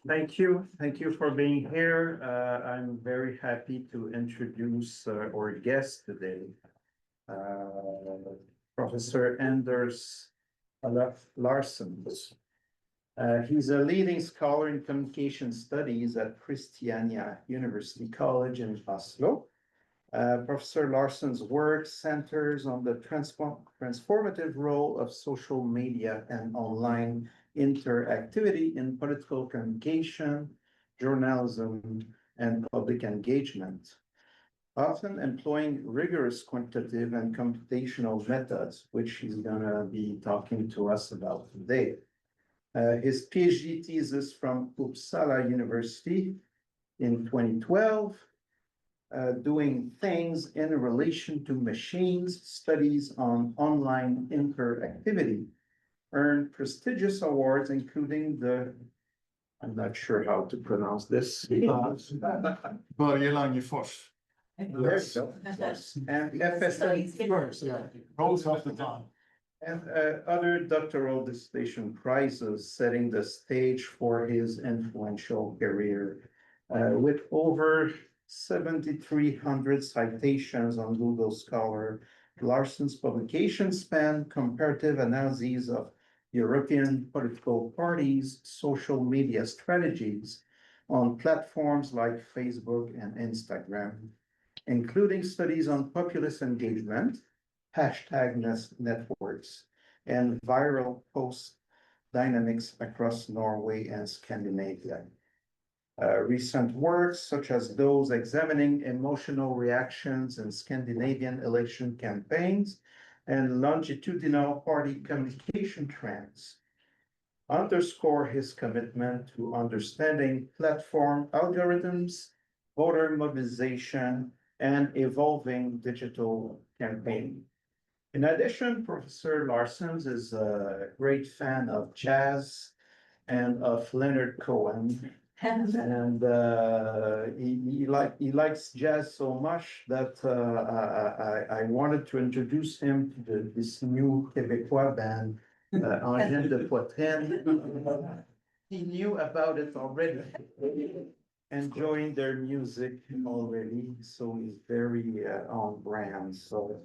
Thank you for being here. I'm very happy to introduce our guest today, Professor Anders Olaf Larsson. He's a leading scholar in communication studies at Kristiania University College in Oslo. Professor Larsson's work centers on the transformative role of social media and online interactivity in political communication, journalism, and public engagement, often employing rigorous quantitative and computational methods, which he's going to be talking to us about today. His PhD thesis from Uppsala University in 2012, doing things in relation to machines, studies on online interactivity, earned prestigious awards, including I'm not sure how to pronounce this. Börje Langefors. Yes. And FSM, Rolls off the tongue. and other doctoral dissertation prizes, setting the stage for his influential career. With over 7,300 citations on Google Scholar, Larsson's publications span comparative analyses of European political parties' social media strategies on platforms like Facebook and Instagram, including studies on populist engagement, hashtag networks, and viral post dynamics across Norway and Scandinavia. Recent works, such as those examining emotional reactions in Scandinavian election campaigns and longitudinal party communication trends, underscore his commitment to understanding platform algorithms, voter mobilization, and evolving digital campaigning. In addition, Professor Larsson is a great fan of jazz and of Leonard Cohen. And he likes jazz so much that I wanted to introduce him to this new Québécois band, Angèle de Poitrine. He knew about it already, enjoying their music already, so he's very on brand. So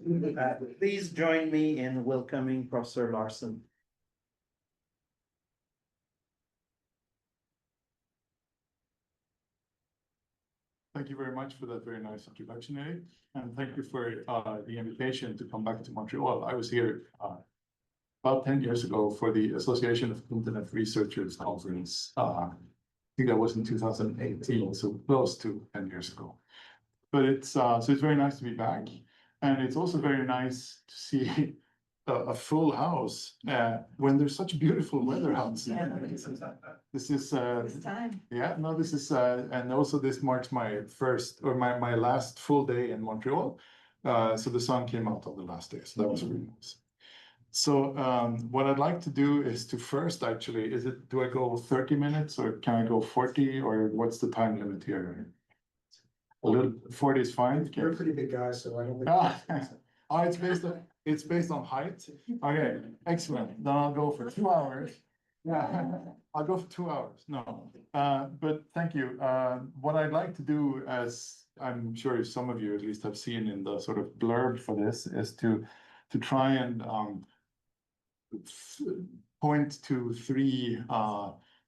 please join me in welcoming Professor Larsson. Thank you very much for that very nice introduction, Eric. And thank you for the invitation to come back to Montreal. I was here about 10 years ago for the Association of Internet Researchers Conference. I think that was in 2018, so close to 10 years ago. But so it's very nice to be back. And it's also very nice to see a full house when there's such beautiful weather outside. This is and also this marks my first or my last full day in Montreal. So the sun came out on the last day, so that was really nice. So what I'd like to do is to first actually, do I go 30 minutes or can I go 40 or what's the time limit here? A little 40 is fine. You're a pretty big guy, so I don't think. It's based on height. Okay, excellent. Then I'll go for 2 hours. Yeah, I'll go for 2 hours. No, but thank you. What I'd like to do, as I'm sure some of you at least have seen in the sort of blurb for this, is to try and point to 3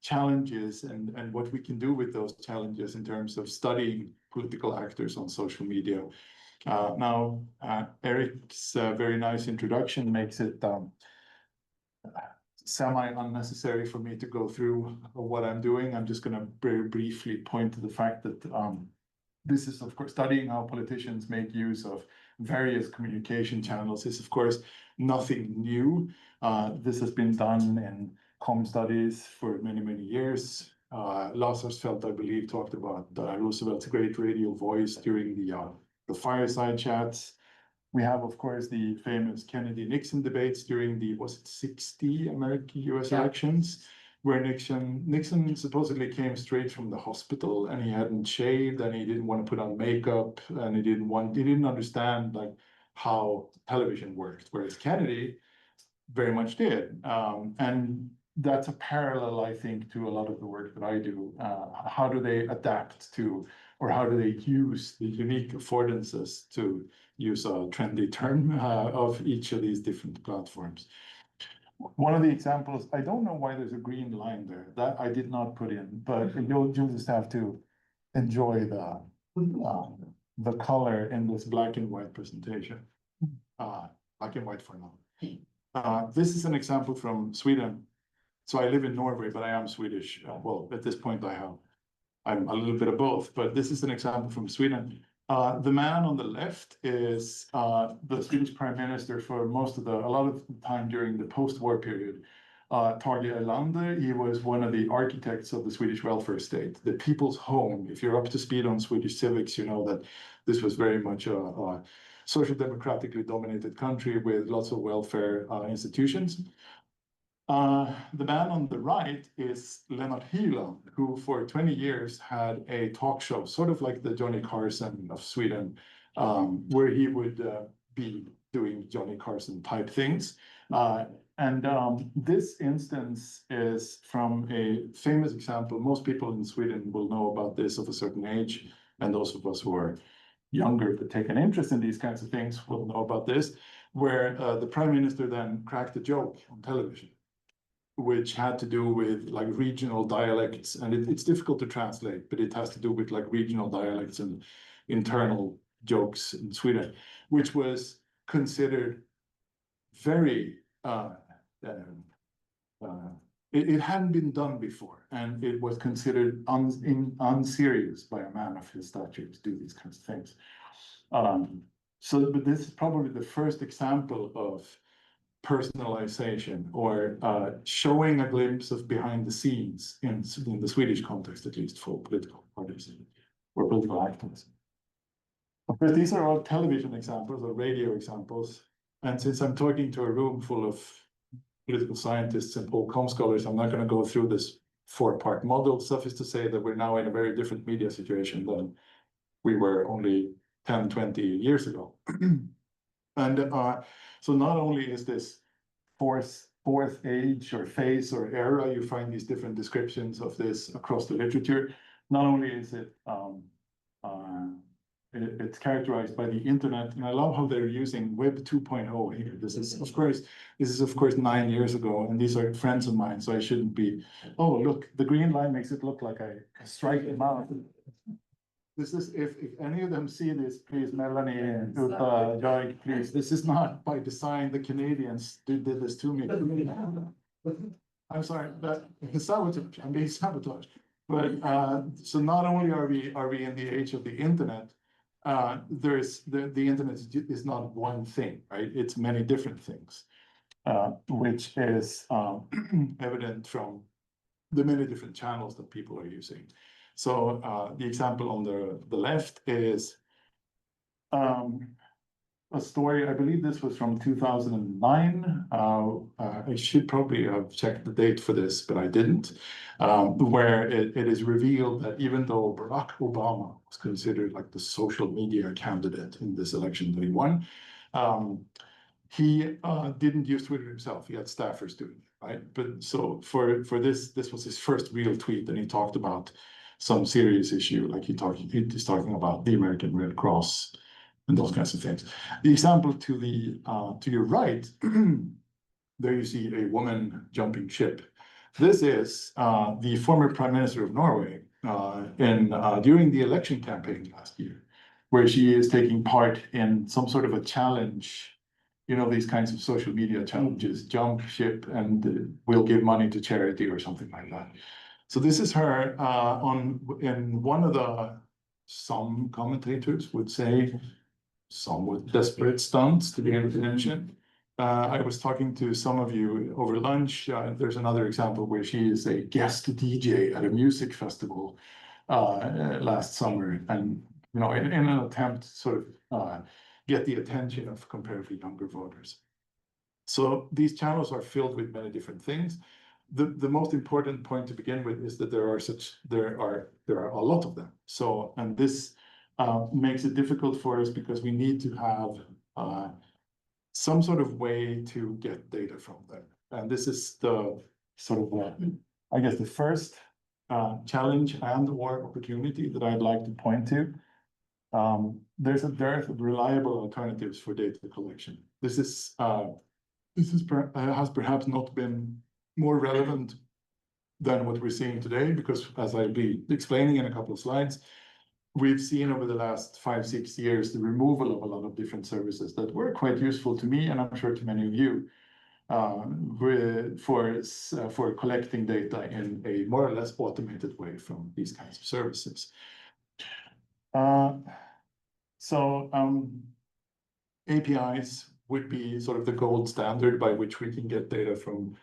challenges and what we can do with those challenges in terms of studying political actors on social media. Now, Eric's very nice introduction makes it semi-unnecessary for me to go through what I'm doing. I'm just going to very briefly point to the fact that this is, of course, studying how politicians make use of various communication channels is, of course, nothing new. This has been done in comm studies for many, many years. Larsson, I believe, talked about Roosevelt's great radio voice during the fireside chats. We have, of course, the famous Kennedy-Nixon debates during the, was it 60 American-US elections, where Nixon supposedly came straight from the hospital and he hadn't shaved and he didn't want to put on makeup and he didn't understand like how television worked, whereas Kennedy very much did. And that's a parallel, I think, to a lot of the work that I do. How do they adapt to, or how do they use the unique affordances, to use a trendy term, of each of these different platforms? One of the examples, I don't know why there's a green line there, that I did not put in, but you'll just have to enjoy the color in this black and white presentation. Black and white for now. This is an example from Sweden. So I live in Norway, but I am Swedish. Well, at this point I'm a little bit of both, but this is an example from Sweden. The man on the left is the Swedish Prime Minister for a lot of the time during the post-war period. Tage Erlander, he was one of the architects of the Swedish welfare state, the people's home. If you're up to speed on Swedish civics, you know that this was very much a social democratically dominated country with lots of welfare institutions. The man on the right is Lennart Hyland, who for 20 years had a talk show, sort of like the Johnny Carson of Sweden, where he would be doing Johnny Carson type things. This instance is from a famous example. Most people in Sweden will know about this of a certain age, and those of us who are younger but take an interest in these kinds of things will know about this, where the prime minister then cracked a joke on television, which had to do with like regional dialects, and it's difficult to translate, but it has to do with like regional dialects and internal jokes in Sweden, which was considered very it hadn't been done before, and it was considered unserious by a man of his stature to do these kinds of things. But this is probably the first example of personalization, or showing a glimpse of behind the scenes in the Swedish context, at least for political parties or political activism. But these are all television examples or radio examples. And since I'm talking to a room full of political scientists and Polcom scholars, I'm not going to go through this 4-part model. Suffice to say that we're now in a very different media situation than we were only 10, 20 years ago. And so not only is this fourth age or phase or era, you find these different descriptions of this across the literature. Not only is it it's characterized by the internet, and I love how they're using Web 2.0 here. This is of course 9 years ago, and these are friends of mine, so I shouldn't be. Oh, look, the green line makes it look like I strike them out. This is, if any of them see this, please, Melanie and Uta, Joy, please, this is not by design. The Canadians did this to me. I'm sorry, but sabotage, I'm being sabotaged. But so not only are we in the age of the internet, there's the internet is not one thing, right? It's many different things, which is evident from the many different channels that people are using. So the example on the left is a story, I believe this was from 2009. I should probably have checked the date for this, but I didn't, where it is revealed that even though Barack Obama was considered like the social media candidate in this election that he won, he didn't use Twitter himself. He had staffers doing it, right? But so for this was his first real tweet, and he talked about some serious issue, like he's talking about the American Red Cross and those kinds of things. The example to your right, there you see a woman jumping ship. This is the former Prime Minister of Norway during the election campaign last year, where she is taking part in some sort of a challenge. You know, these kinds of social media challenges, jump ship and we'll give money to charity or something like that. So this is her in one of some commentators would say, somewhat desperate stunts to gain attention. I was talking to some of you over lunch. There's another example where she is a guest DJ at a music festival last summer, and you know, in an attempt to sort of get the attention of comparatively younger voters. So these channels are filled with many different things. The most important point to begin with is that there are a lot of them. So, and this makes it difficult for us because we need to have some sort of way to get data from them. And this is the sort of, I guess, the first challenge and or opportunity that I'd like to point to. There's a dearth of reliable alternatives for data collection. This has perhaps not been more relevant than what we're seeing today, because as I'll be explaining in a couple of slides, we've seen over the last 5-6 years the removal of a lot of different services that were quite useful to me, and I'm sure to many of you, for collecting data in a more or less automated way from these kinds of services. APIs would be sort of the gold standard by which we can get data from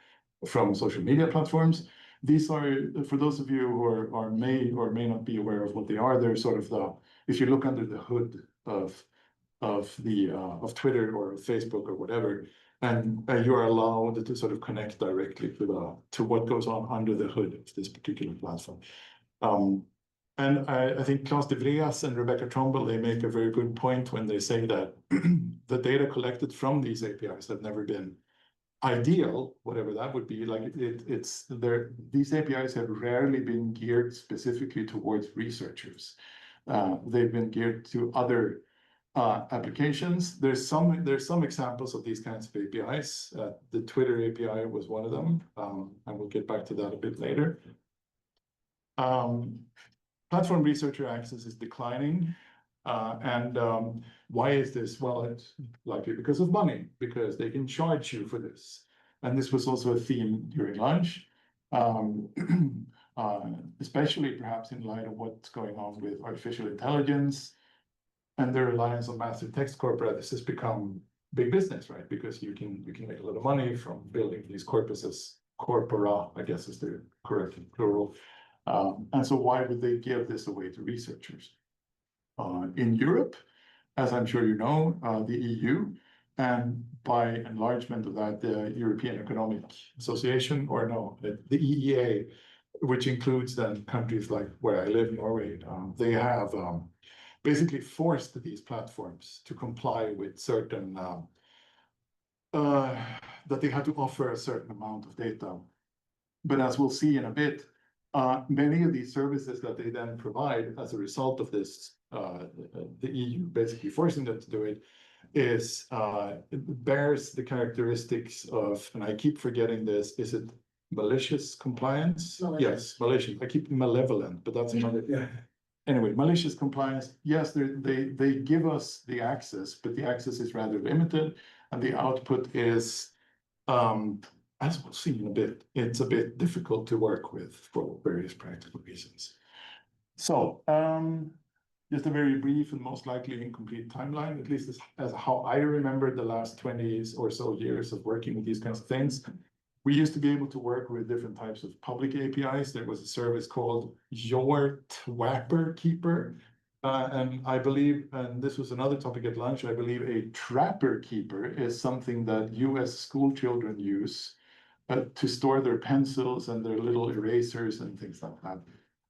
social media platforms. These are, for those of you who are may or may not be aware of what they are, they're sort of the, if you look under the hood of Twitter or Facebook or whatever, and you are allowed to sort of connect directly to what goes on under the hood of this particular platform. And I think Klaus de Vreas and Rebecca Tromble, they make a very good point when they say that the data collected from these APIs have never been ideal, whatever that would be. Like these APIs have rarely been geared specifically towards researchers. They've been geared to other applications. There's some examples of these kinds of APIs. The Twitter API was one of them, and we'll get back to that a bit later. Platform researcher access is declining. Why is this? Well, it's likely because of money, because they can charge you for this. And this was also a theme during lunch, especially perhaps in light of what's going on with artificial intelligence and the reliance on massive text corpora. This has become big business, right? Because you can make a lot of money from building these corpuses, corpora, I guess is the correct plural. And so why would they give this away to researchers? In Europe, as I'm sure you know, the EU, and by enlargement of that, the European Economic Association, or no, the EEA, which includes then countries like where I live, Norway, they have basically forced these platforms to comply with certain, that they had to offer a certain amount of data. But as we'll see in a bit, many of these services that they then provide as a result of this, the EU basically forcing them to do it, it bears the characteristics of, and I keep forgetting this, is it malicious compliance? Yes, malicious. I keep malevolent, but that's another. Yeah. Anyway, malicious compliance. Yes, they give us the access, but the access is rather limited, and the output is, as we'll see in a bit, it's a bit difficult to work with for various practical reasons. So, just a very brief and most likely incomplete timeline, at least as how I remember the last 20 or so years of working with these kinds of things. We used to be able to work with different types of public APIs. There was a service called Your Twapper Keeper. And I believe, and this was another topic at lunch, I believe a trapper keeper is something that US school children use to store their pencils and their little erasers and things like that.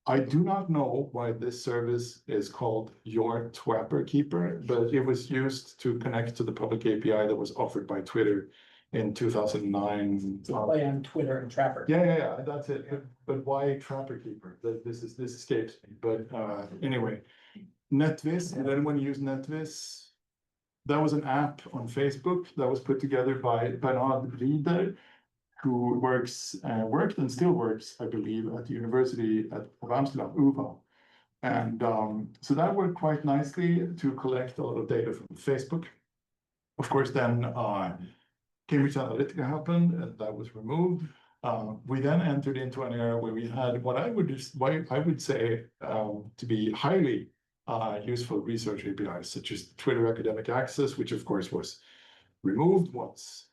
I do not know why this service is called Your Twapper Keeper, but it was used to connect to the public API that was offered by Twitter in 2009. To play on Twitter and Trapper. Yeah, that's it. But why Trapper Keeper? This escapes me. But anyway, NetVis, and anyone use NetVis? That was an app on Facebook that was put together by Bernard Rieder, who worked and still works, I believe, at the University of Amsterdam, UvA. And so that worked quite nicely to collect a lot of data from Facebook. Of course, then Cambridge Analytica happened, and that was removed. We then entered into an era where we had what I would say to be highly useful research APIs, such as Twitter Academic Access, which of course was removed once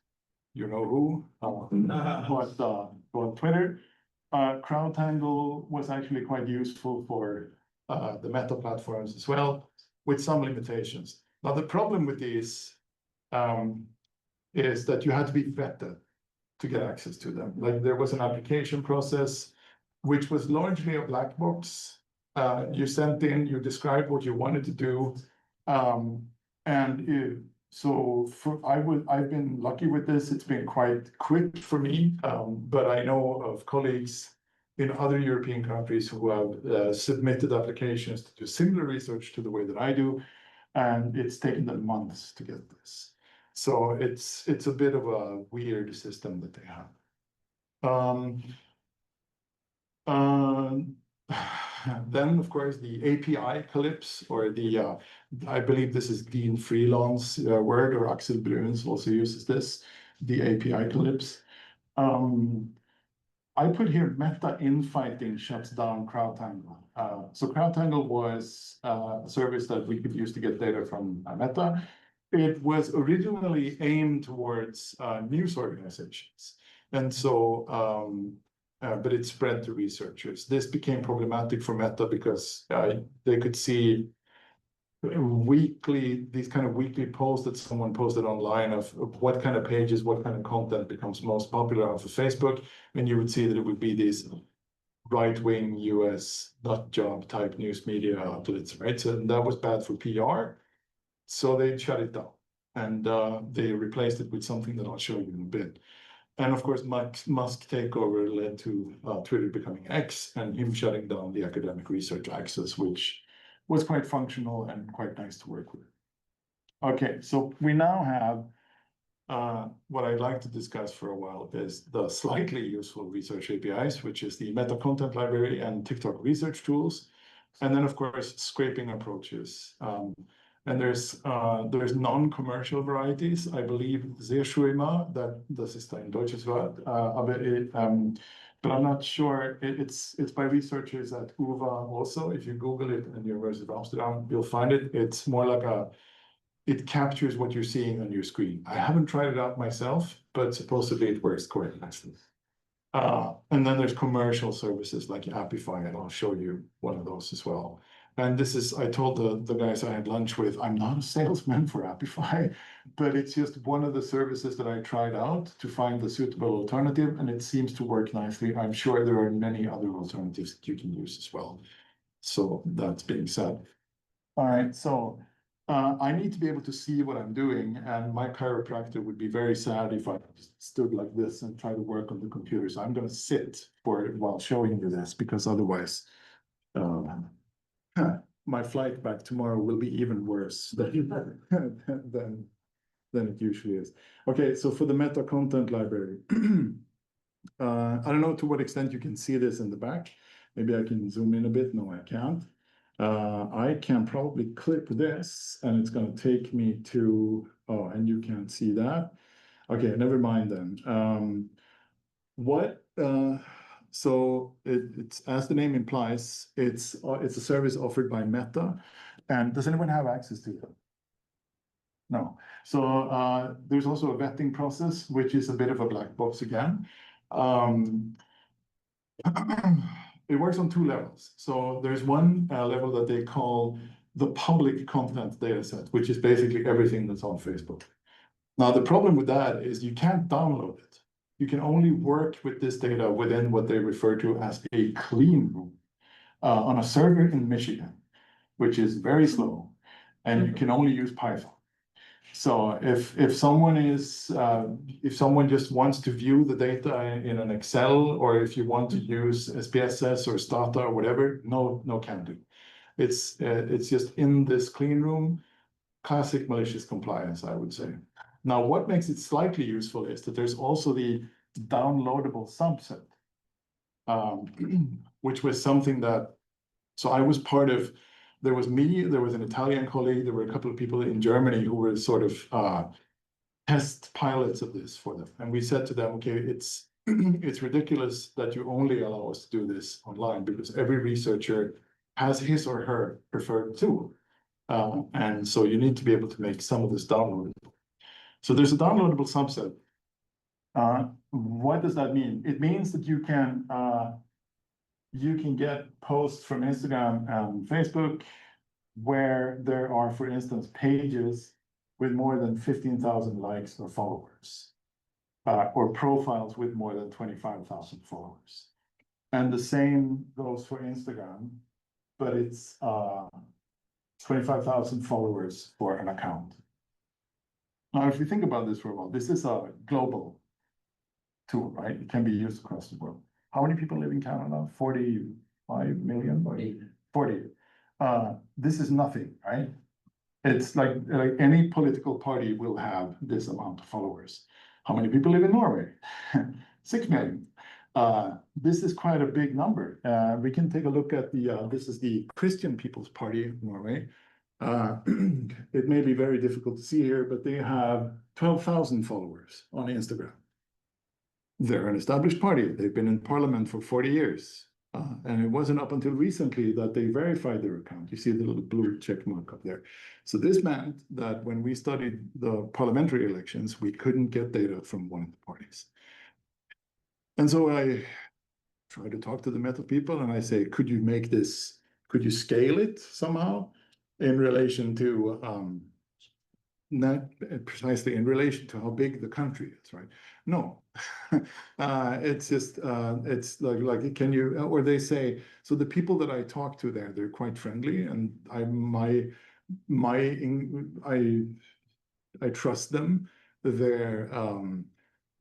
you know who, on Twitter. CrowdTangle was actually quite useful for the Meta platforms as well, with some limitations. Now, the problem with these is that you had to be vetted to get access to them. Like there was an application process, which was largely a black box. You sent in, you described what you wanted to do, So I've been lucky with this. It's been quite quick for me, but I know of colleagues in other European countries who have submitted applications to do similar research to the way that I do, and it's taken them months to get this. So it's a bit of a weird system that they have. Then, of course, the API Calypse, or the I believe this is Dean Freelance word, or Axel Bruns also uses this, the API Calypse. I put here Meta Infighting shuts down CrowdTangle. So CrowdTangle was a service that we could use to get data from Meta. It was originally aimed towards news organizations. And so, but it spread to researchers. This became problematic for Meta because they could see these kind of weekly posts that someone posted online of what kind of pages, what kind of content becomes most popular off of Facebook. And you would see that it would be these right-wing US nut job type news media outlets, right? So that was bad for PR. So they shut it down, and they replaced it with something that I'll show you in a bit. And of course, Musk takeover led to Twitter becoming X, and him shutting down the academic research access, which was quite functional and quite nice to work with. Okay, so we now have what I'd like to discuss for a while is the slightly useful research APIs, which is the Meta Content Library and TikTok research tools. And then, of course, scraping approaches. And there's non-commercial varieties. I believe Seeschwimmer, das ist ein deutsches Wort, but I'm not sure. It's by researchers at UvA also. If you Google it in the University of Amsterdam, you'll find it. It's more like it captures what you're seeing on your screen. I haven't tried it out myself, but supposedly it works quite nicely. And then there's commercial services like Appify, and I'll show you one of those as well. And this is, I told the guys I had lunch with, I'm not a salesman for Appify, but it's just one of the services that I tried out to find the suitable alternative, and it seems to work nicely. I'm sure there are many other alternatives that you can use as well. So that's being said. All right, so I need to be able to see what I'm doing, and my chiropractor would be very sad if I stood like this and try to work on the computer. So I'm going to sit for it while showing you this, because otherwise my flight back tomorrow will be even worse than it usually is. Okay, so for the Meta Content Library, I don't know to what extent you can see this in the back. Maybe I can zoom in a bit. No, I can't. I can probably clip this, and it's going to take me to, oh, and you can't see that. Okay, never mind then. So it's, as the name implies, it's a service offered by Meta. And does anyone have access to it? No. So there's also a vetting process, which is a bit of a black box again. It works on two levels. So there's one level that they call the public content data set, which is basically everything that's on Facebook. Now, the problem with that is you can't download it. You can only work with this data within what they refer to as a clean room on a server in Michigan, which is very slow, and you can only use Python. So if someone just wants to view the data in an Excel, or if you want to use SPSS or Stata or whatever, no can do. It's just in this clean room, classic malicious compliance, I would say. Now, what makes it slightly useful is that there's also the downloadable subset, which was something that, so I was part of, there was me, there was an Italian colleague, there were a couple of people in Germany who were sort of test pilots of this for them. And we said to them, okay, it's ridiculous that you only allow us to do this online, because every researcher has his or her preferred tool. And so you need to be able to make some of this downloadable. So there's a downloadable subset. What does that mean? It means that you can get posts from Instagram and Facebook where there are, for instance, pages with more than 15,000 likes or followers, or profiles with more than 25,000 followers. And the same goes for Instagram, but it's 25,000 followers for an account. Now, if we think about this for a while, this is a global tool, right? It can be used across the world. How many people live in Canada? 45 million? 40. This is nothing, right? It's like any political party will have this amount of followers. How many people live in Norway? 6 million. This is quite a big number. We can take a look at this is the Christian People's Party of Norway. It may be very difficult to see here, but they have 12,000 followers on Instagram. They're an established party. They've been in parliament for 40 years. And it wasn't up until recently that they verified their account. You see the little blue check mark up there. So this meant that when we studied the parliamentary elections, we couldn't get data from one of the parties. And so I try to talk to the Meta people and I say, could you make this, could you scale it somehow in relation to, not precisely in relation to how big the country is, right? No, it's just, it's like, can you, or they say, so the people that I talk to there, they're quite friendly and I trust them. They're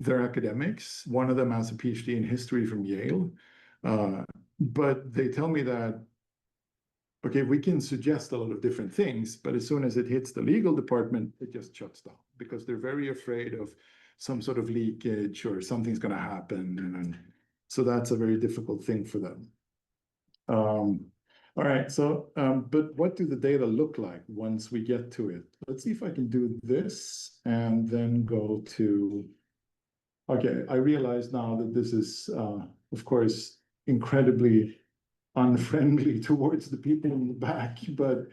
academics. One of them has a PhD in history from Yale. But they tell me that, okay, we can suggest a lot of different things, but as soon as it hits the legal department, it just shuts down because they're very afraid of some sort of leakage or something's going to happen. And so that's a very difficult thing for them. All right, so, but what do the data look like once we get to it? Let's see if I can do this and then go to, okay, I realize now that this is, of course, incredibly unfriendly towards the people in the back, but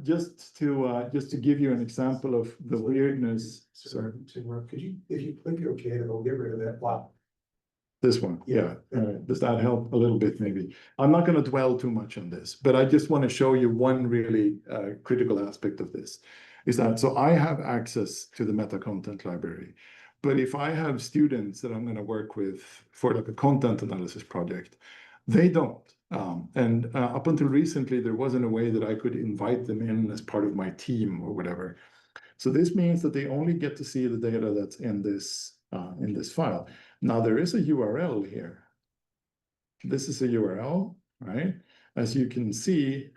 just to give you an example of the weirdness. Sorry. Could you, if you click OK, it'll get rid of that block. This one, yeah. All right. Does that help a little bit? Maybe. I'm not going to dwell too much on this, but I just want to show you one really critical aspect of this. Is that so? I have access to the meta content library, but if I have students that I'm going to work with for like a content analysis project, they don't. And up until recently, there wasn't a way that I could invite them in as part of my team or whatever. So this means that they only get to see the data that's in this file. Now there is a URL here. This is a URL, right? As you can see,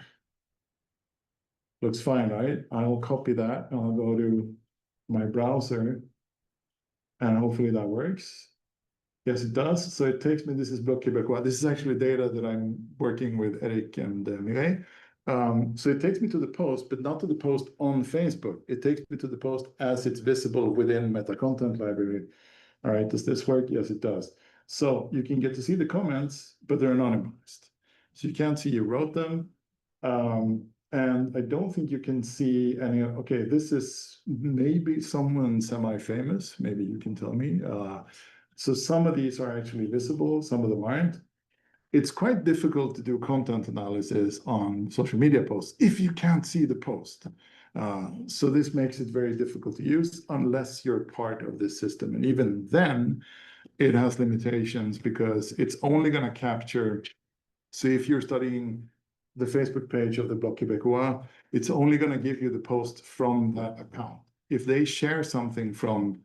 looks fine, right? I'll copy that and I'll go to my browser and hopefully that works. Yes, it does. So it takes me, this is Bloc Québécois. This is actually data that I'm working with Eric and Mireille. So it takes me to the post, but not to the post on Facebook. It takes me to the post as it's visible within Meta Content Library. All right, does this work? Yes, it does. So you can get to see the comments, but they're anonymized. So you can't see you wrote them. And I don't think you can see any, okay, this is maybe someone semi-famous. Maybe you can tell me. So some of these are actually visible, some of them aren't. It's quite difficult to do content analysis on social media posts if you can't see the post. So this makes it very difficult to use unless you're part of this system. And even then, it has limitations because it's only going to capture. So if you're studying the Facebook page of the Bloc Québécois, it's only going to give you the post from that account. If they share something from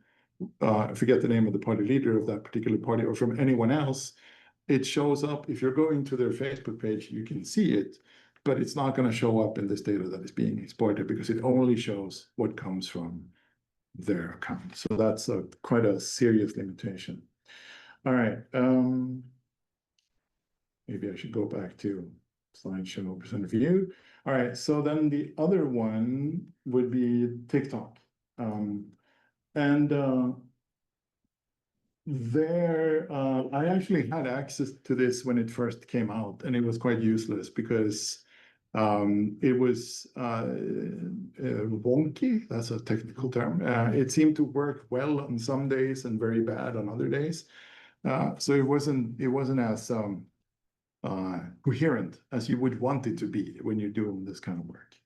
I forget the name of the party leader of that particular party or from anyone else, it shows up. If you're going to their Facebook page, you can see it, but it's not going to show up in this data that is being exported because it only shows what comes from their account. So that's quite a serious limitation. All right. Maybe I should go back to slideshow percent view. All right. So then the other one would be TikTok. I actually had access to this when it first came out, and it was quite useless because it was wonky. That's a technical term. It seemed to work well on some days and very bad on other days. So it wasn't as coherent as you would want it to be when you're doing this kind of work.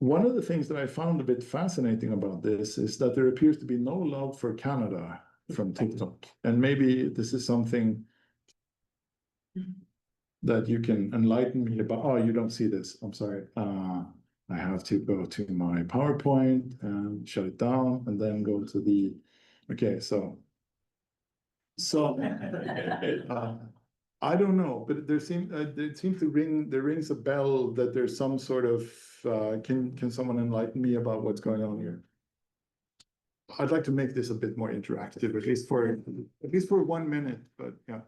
One of the things that I found a bit fascinating about this is that there appears to be no love for Canada from TikTok. And maybe this is something that you can enlighten me about. Oh, you don't see this. I'm sorry. I have to go to my PowerPoint and shut it down and then go to the, okay, so I don't know, but there seems to there rings a bell that there's some sort of, can someone enlighten me about what's going on here? I'd like to make this a bit more interactive, at least for 1 minute, but yeah.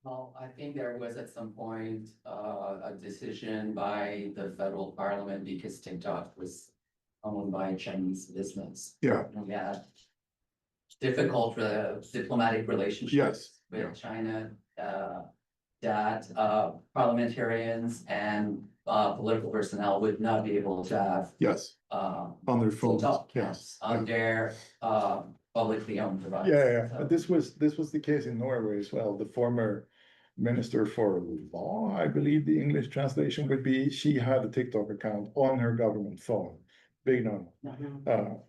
Well, I think there was at some point a decision by the federal parliament because TikTok was owned by a Chinese business. Yeah. And we had difficult diplomatic relationships Yes, with yeah. China, that parliamentarians and political personnel would not be able to have Yes, on their phones, TikTok yes. accounts on their publicly owned device. Yeah, So- this was the case in Norway as well. The former Minister for Law, I believe the English translation would be, she had a TikTok account on her government phone. Big no.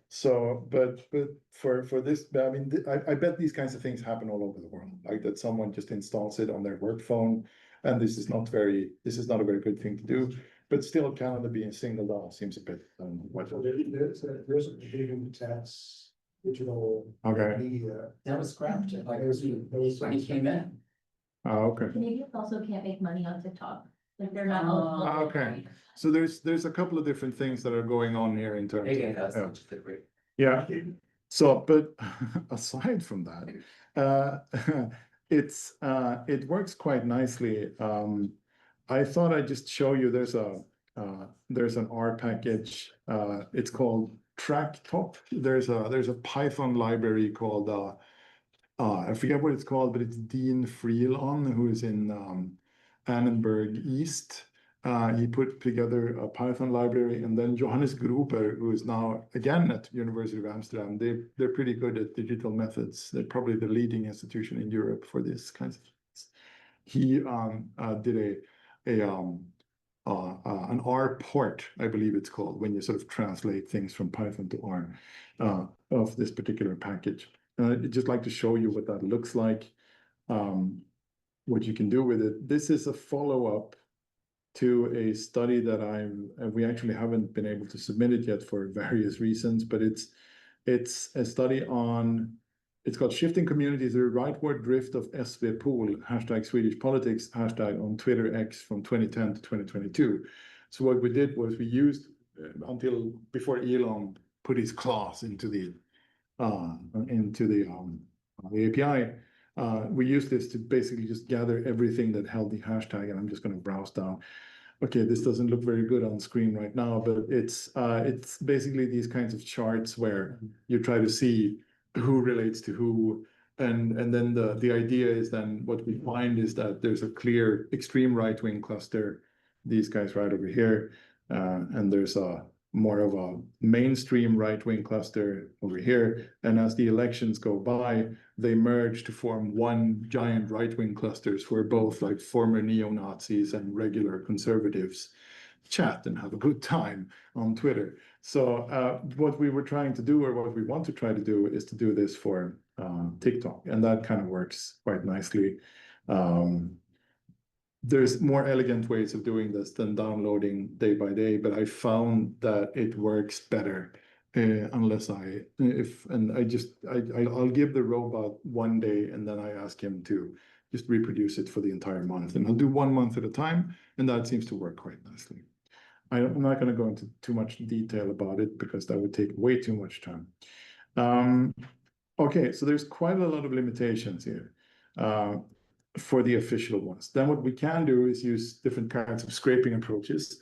So, but for this, I mean, I bet these kinds of things happen all over the world, like that someone just installs it on their work phone. And this is not a very good thing to do, but still Canada being singled out seems a bit, what? So there's a provision to tax digital Okay, media. That was scrapped like There's- when he came in. okay. Canadians also can't make money on TikTok, like they're not. Oh, eligible. okay. So there's a couple of different things that are going on here in terms of. Again, that's Yeah. just a great. Yeah, so, but aside from that, it works quite nicely. I thought I'd just show you, there's an R package, it's called TrackTop. There's a Python library called, I forget what it's called, but it's Dean Freelon, who is in Annenberg East. He put together a Python library, and then Johannes Gruber, who is now again at University of Amsterdam. They're pretty good at digital methods. They're probably the leading institution in Europe for this kinds of things. He did an R port, I believe it's called, when you sort of translate things from Python to R, of this particular package. I'd just like to show you what that looks like, what you can do with it. This is a follow-up to a study that we actually haven't been able to submit it yet for various reasons, but it's a study on, it's called Shifting Communities, the Rightward Drift of SV Pool, hashtag Swedish Politics, hashtag on Twitter X from 2010 to 2022. So what we did was we used, until before Elon put his claws into the API, we used this to basically just gather everything that held the hashtag, and I'm just going to browse down. Okay, this doesn't look very good on screen right now, but it's basically these kinds of charts where you try to see who relates to who, and then the idea is then what we find is that there's a clear extreme right-wing cluster, these guys right over here, and there's a more of a mainstream right-wing cluster over here. And as the elections go by, they merge to form one giant right-wing clusters where both like former neo-Nazis and regular conservatives chat and have a good time on Twitter. So what we were trying to do, or what we want to try to do, is to do this for TikTok, and that kind of works quite nicely. There's more elegant ways of doing this than downloading day by day, but I found that it works better I'll give the robot 1 day, and then I ask him to just reproduce it for the entire month, and I'll do 1 month at a time, and that seems to work quite nicely. I'm not going to go into too much detail about it because that would take way too much time. Okay, so there's quite a lot of limitations here for the official ones. Then what we can do is use different kinds of scraping approaches.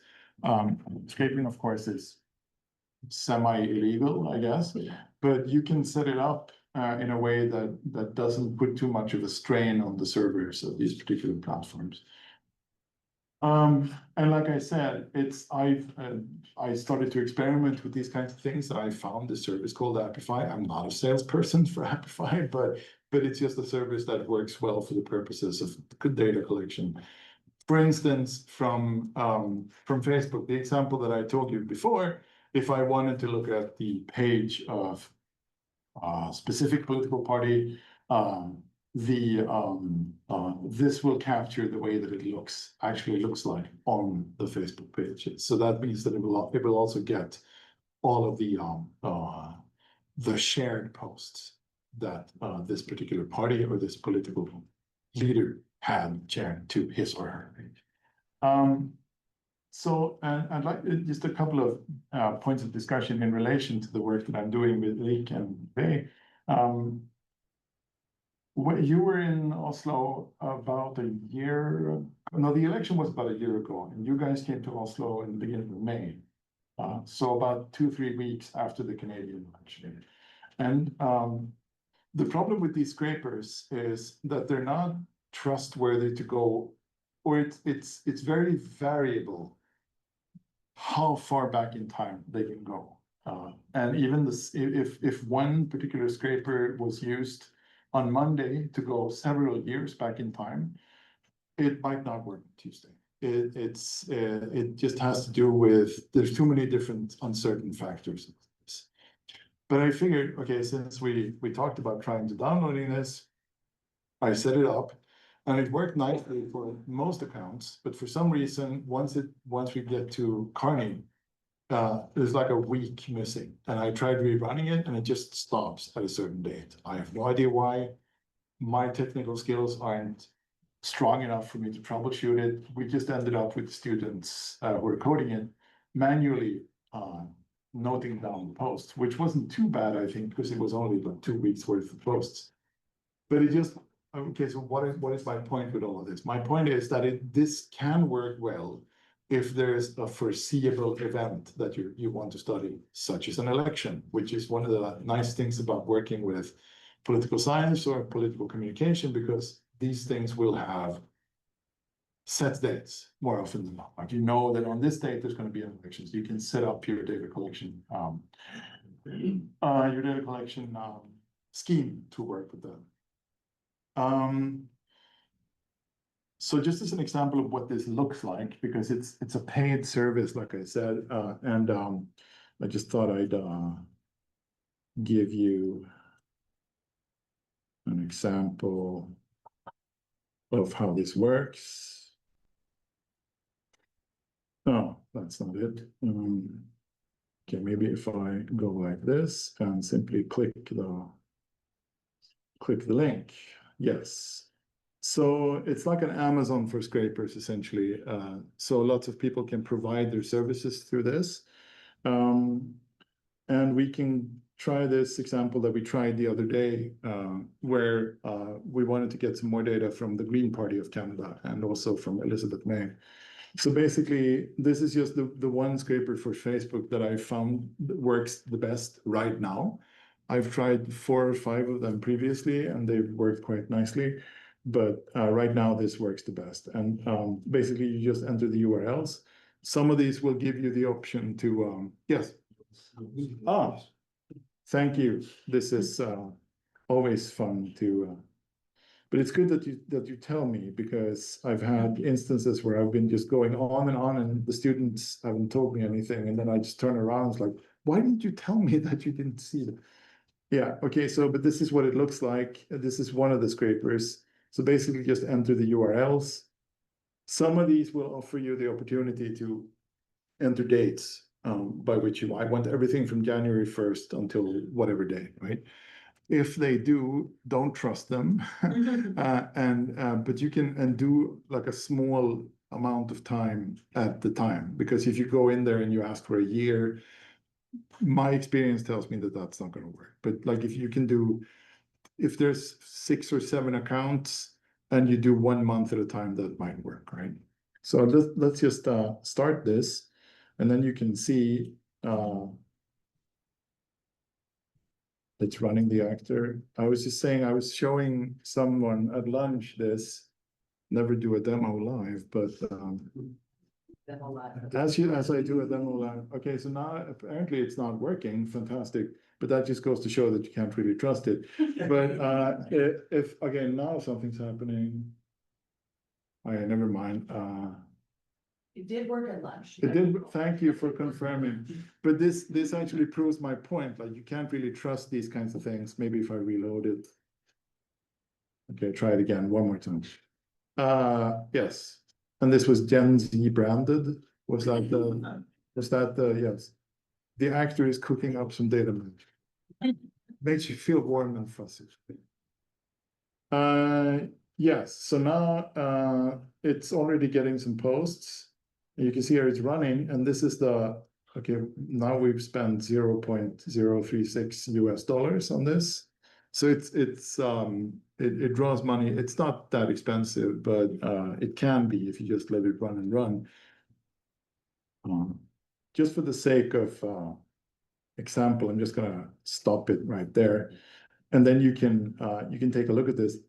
Scraping, of course, is semi-illegal, I guess, but you can set it up in a way that doesn't put too much of a strain on the servers of these particular platforms. And like I said, I started to experiment with these kinds of things. I found a service called Appify. I'm not a salesperson for Appify, but it's just a service that works well for the purposes of good data collection. For instance, from Facebook, the example that I told you before, if I wanted to look at the page of a specific political party, this will capture the way that it actually looks like on the Facebook page. So that means that it will also get all of the shared posts that this particular party or this political leader had shared to his or her page. So I'd like just a couple of points of discussion in relation to the work that I'm doing with Rik and Bay. You were in Oslo about a year, no, the election was about a year ago, and you guys came to Oslo in the beginning of May. So about 2-3 weeks after the Canadian election. And the problem with these scrapers is that they're not trustworthy to go, or it's very variable how far back in time they can go. And even this, if one particular scraper was used on Monday to go several years back in time, it might not work on Tuesday. It just has to do with, there's too many different uncertain factors. But I figured, okay, since we talked about trying to downloading this, I set it up and it worked nicely for most accounts, but for some reason, once we get to Carney, there's like a week missing, and I tried rerunning it and it just stops at a certain date. I have no idea why. My technical skills aren't strong enough for me to troubleshoot it. We just ended up with students who were coding it manually, noting down the posts, which wasn't too bad, I think, because it was only about 2 weeks worth of posts. But it just, okay, so what is my point with all of this? My point is that this can work well if there's a foreseeable event that you want to study, such as an election, which is one of the nice things about working with political science or political communication, because these things will have set dates more often than not. Like, you know that on this date, there's going to be an election, so you can set up your data collection, scheme to work with that. So just as an example of what this looks like, because it's a paid service, like I said, and I just thought I'd give you an example of how this works. Oh, that's not it. Okay, maybe if I go like this and simply click the link. Yes. So it's like an Amazon for scrapers, essentially. So lots of people can provide their services through this. And we can try this example that we tried the other day, where we wanted to get some more data from the Green Party of Canada and also from Elizabeth May. So basically, this is just the one scraper for Facebook that I found works the best right now. I've tried 4 or 5 of them previously, and they've worked quite nicely. But right now, this works the best. And basically, you just enter the URLs. Some of these will give you the option to, yes. Ah, thank you. This is always fun to, but it's good that you tell me, because I've had instances where I've been just going on, and the students haven't told me anything, and then I just turn around, it's like, why didn't you tell me that you didn't see it? Yeah, okay, so, but this is what it looks like. This is one of the scrapers. So basically just enter the URLs. Some of these will offer you the opportunity to enter dates by which I want everything from January 1st until whatever day, right? If they do, don't trust them. But you can do like a small amount of time at the time, because if you go in there and you ask for a year, my experience tells me that that's not going to work. But like, if you can do, if there's 6 or 7 accounts and you do 1 month at a time, that might work, right? So let's just start this, and then you can see it's running the actor. I was just saying, I was showing someone at lunch this, never do a demo live, but as I do a demo live. Okay, so now apparently it's not working. Fantastic. But that just goes to show that you can't really trust it. But if again, now something's happening. Okay, never mind. It did work at lunch. It did. Thank you for confirming. But this actually proves my point. Like, you can't really trust these kinds of things. Maybe if I reload it. Okay, try it again, one more time. Yes, and this was Gen Z branded, was that yes. The actor is cooking up some data management. Makes you feel warm and fuzzy. Yes, so now it's already getting some posts. You can see here it's running, and this is the okay. Now we've spent $0.036 on this, so it draws money. It's not that expensive, but it can be if you just let it run and run. Just for the sake of example, I'm just gonna stop it right there. And then you can take a look at this.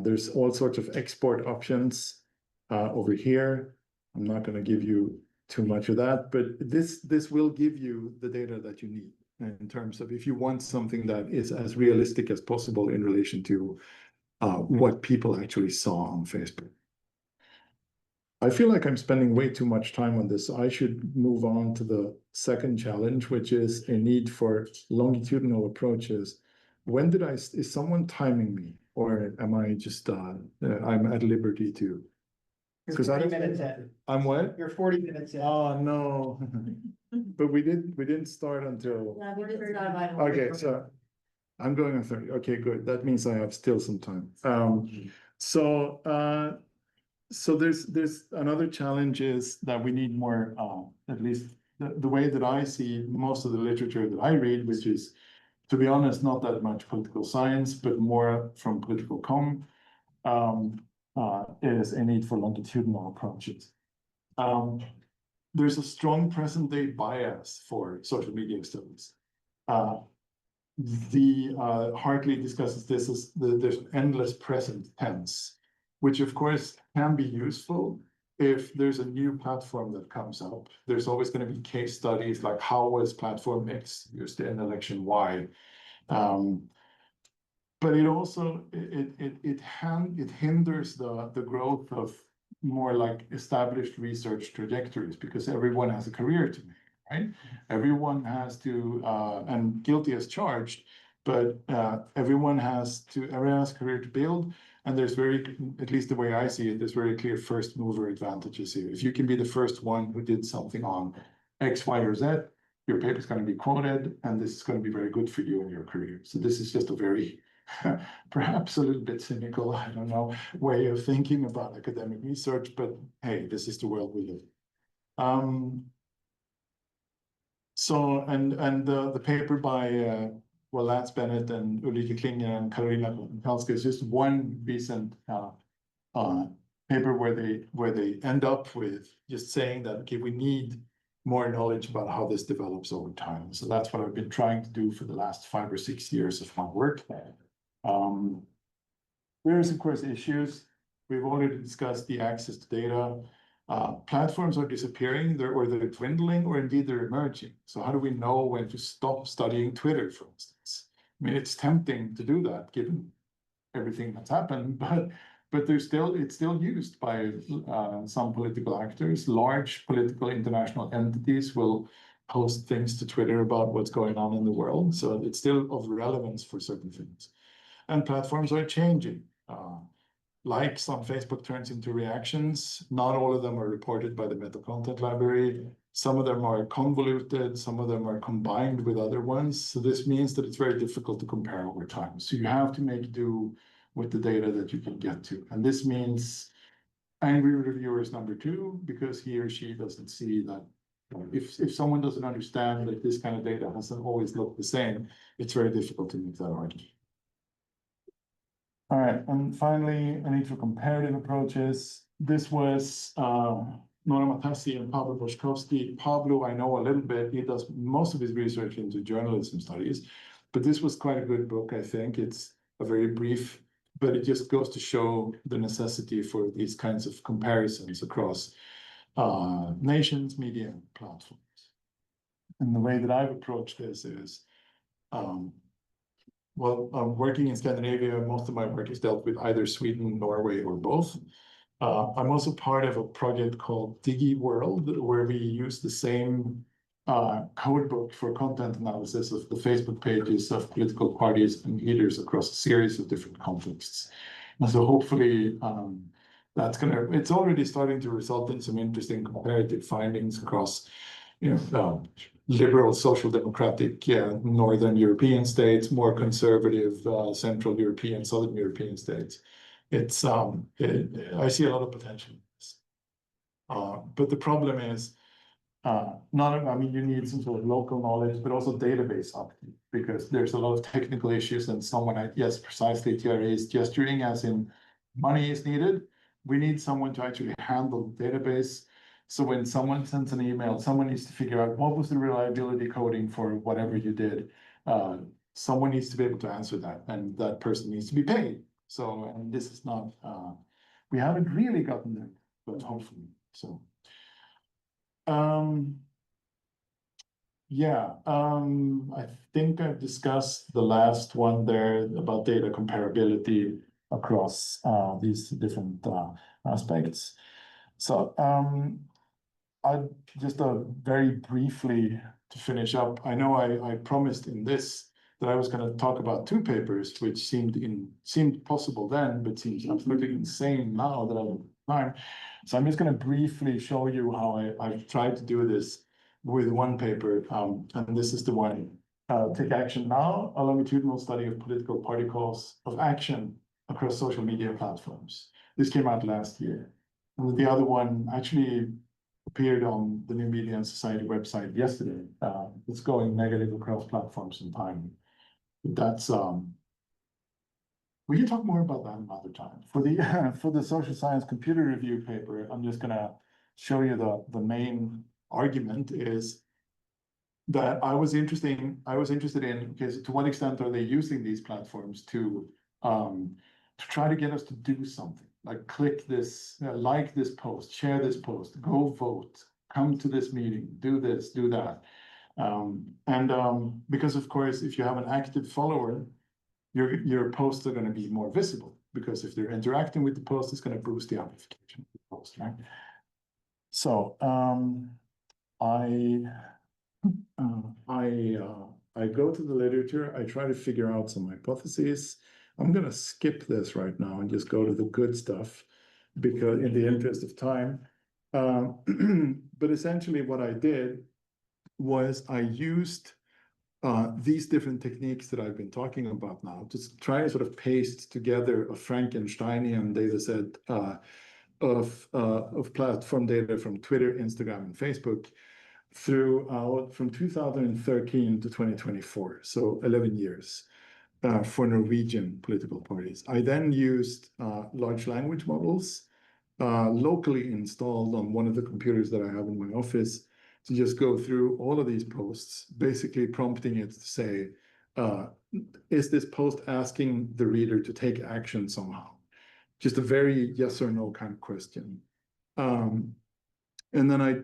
There's all sorts of export options over here. I'm not going to give you too much of that, but this will give you the data that you need in terms of if you want something that is as realistic as possible in relation to what people actually saw on Facebook. I feel like I'm spending way too much time on this. I should move on to the second challenge, which is a need for longitudinal approaches. When is someone timing me, or am I just, I'm at liberty to? You're Because 40 minutes in. I'm what? You're 40 minutes in. Oh, no. But we didn't start until, Yeah, we did start by. okay, so I'm going on 30. Okay, good. That means I have still some time. So there's another challenge is that we need more, at least the way that I see most of the literature that I read, which is, to be honest, not that much political science, but more from political comm, is a need for longitudinal approaches. There's a strong present day bias for social media studies. Hartley discusses this as there's an endless present tense, which of course can be useful if there's a new platform that comes up. There's always going to be case studies like how was platform X used in election Y. But it also it hinders the growth of more like established research trajectories because everyone has a career to make, right? Everyone has to and guilty as charged, but everyone has a career to build. And there's at least the way I see it, there's very clear first mover advantages here. If you can be the first one who did something on X, Y, or Z, your paper is going to be quoted, and this is going to be very good for you in your career. So this is just a very, perhaps a little bit cynical, I don't know, way of thinking about academic research, but hey, this is the world we live in. So, and the paper by Lance Bennett and Ulrike Klinge and Karolina Mikalska is just one recent paper where they end up with just saying that, okay, we need more knowledge about how this develops over time. So that's what I've been trying to do for the last 5 or 6 years of my work. There's of course issues. We've already discussed the access to data. Platforms are disappearing, they're dwindling, or indeed they're emerging. So how do we know when to stop studying Twitter, for instance? I mean, it's tempting to do that given everything that's happened, but it's still used by some political actors. Large political international entities will post things to Twitter about what's going on in the world. So it's still of relevance for certain things. And platforms are changing. Likes on Facebook turns into reactions. Not all of them are reported by the Meta Content Library. Some of them are convoluted, some of them are combined with other ones. So this means that it's very difficult to compare over time. So you have to make do with the data that you can get to. And this means angry reviewer is number 2, because he or she doesn't see that. If someone doesn't understand that this kind of data doesn't always look the same, it's very difficult to make that argument. All right, and finally, a need for comparative approaches. This was Nora Matassi and Pablo Boszkowski. Pablo, I know a little bit. He does most of his research into journalism studies, but this was quite a good book, I think. It's a very brief, but it just goes to show the necessity for these kinds of comparisons across nations, media, and platforms. And the way that I've approached this is, working in Scandinavia, most of my work is dealt with either Sweden, Norway, or both. I'm also part of a project called DigiWorld, where we use the same code book for content analysis of the Facebook pages of political parties and leaders across a series of different contexts. And so hopefully, it's already starting to result in some interesting comparative findings across, liberal social democratic Northern European states, more conservative Central European, Southern European states. I see a lot of potential in this. But the problem is, you need some sort of local knowledge, but also database upkeep, because there's a lot of technical issues, and yes, precisely, Thierry is gesturing as in money is needed. We need someone to actually handle the database. So when someone sends an email, someone needs to figure out what was the reliability coding for whatever you did. Someone needs to be able to answer that, and that person needs to be paid. So, and this is not, we haven't really gotten there, but hopefully, so. I think I've discussed the last one there about data comparability across these different aspects. So I just very briefly to finish up, I know I promised in this that I was going to talk about two papers, which seemed possible then, but seems absolutely insane now that I have time. So I'm just going to briefly show you how I've tried to do this with one paper, and this is the one, Take Action Now, a longitudinal study of political party calls of action across social media platforms. This came out last year. And the other one actually appeared on the New Media and Society website yesterday. It's going negative across platforms and time. That's we can talk more about that another time. For the social science computer review paper, I'm just gonna show you the main argument is that I was interested in, because to what extent are they using these platforms to try to get us to do something, like click this, like this post, share this post, go vote, come to this meeting, do this, do that. Because of course, if you have an active follower, your posts are going to be more visible, because if they're interacting with the post, it's going to boost the amplification of the post, right? So I go to the literature, I try to figure out some hypotheses. I'm going to skip this right now and just go to the good stuff, because in the interest of time. But essentially what I did was I used these different techniques that I've been talking about now to try and sort of paste together a Frankensteinian data set of platform data from Twitter, Instagram, and Facebook throughout from 2013 to 2024, so 11 years for Norwegian political parties. I then used large language models locally installed on one of the computers that I have in my office to just go through all of these posts, basically prompting it to say, is this post asking the reader to take action somehow? Just a very yes or no kind of question. And then I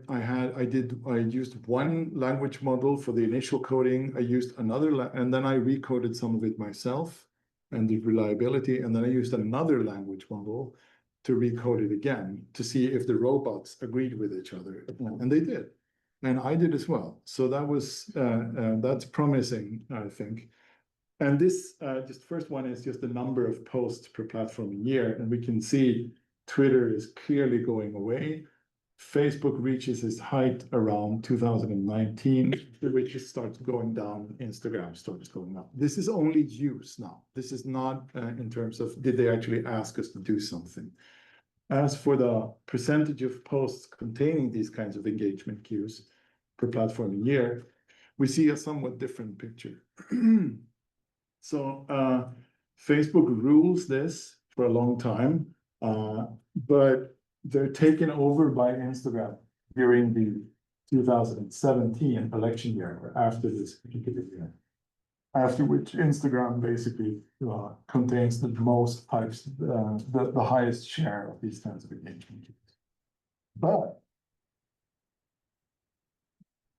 used one language model for the initial coding. I used another, and then I recoded some of it myself and did reliability. And then I used another language model to recode it again to see if the robots agreed with each other, and they did. And I did as well. So that was that's promising, I think. And this just first one is just the number of posts per platform a year, and we can see Twitter is clearly going away. Facebook reaches its height around 2019, which starts going down. Instagram starts going up. This is only use now. This is not in terms of did they actually ask us to do something. As for the percentage of posts containing these kinds of engagement cues per platform a year, we see a somewhat different picture. So Facebook rules this for a long time, but they're taken over by Instagram during the 2017 election year, or after this particular year. After which Instagram basically contains the most types, the highest share of these kinds of engagement cues. But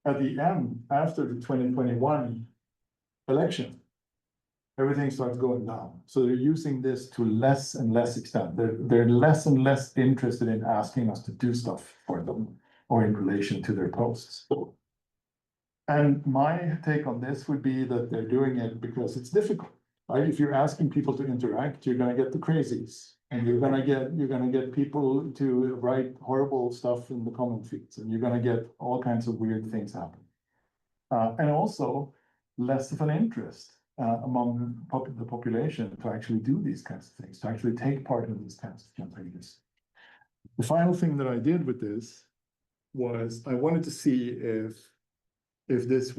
at the end, after the 2021 election, everything starts going down. So they're using this to less and less extent. They're less and less interested in asking us to do stuff for them or in relation to their posts. And my take on this would be that they're doing it because it's difficult, right? If you're asking people to interact, you're gonna get the crazies. And you're gonna get people to write horrible stuff in the comment feeds, and you're gonna get all kinds of weird things happen. And also less of an interest among the population to actually do these kinds of things, to actually take part in these kinds of campaigns. The final thing that I did with this was I wanted to see if this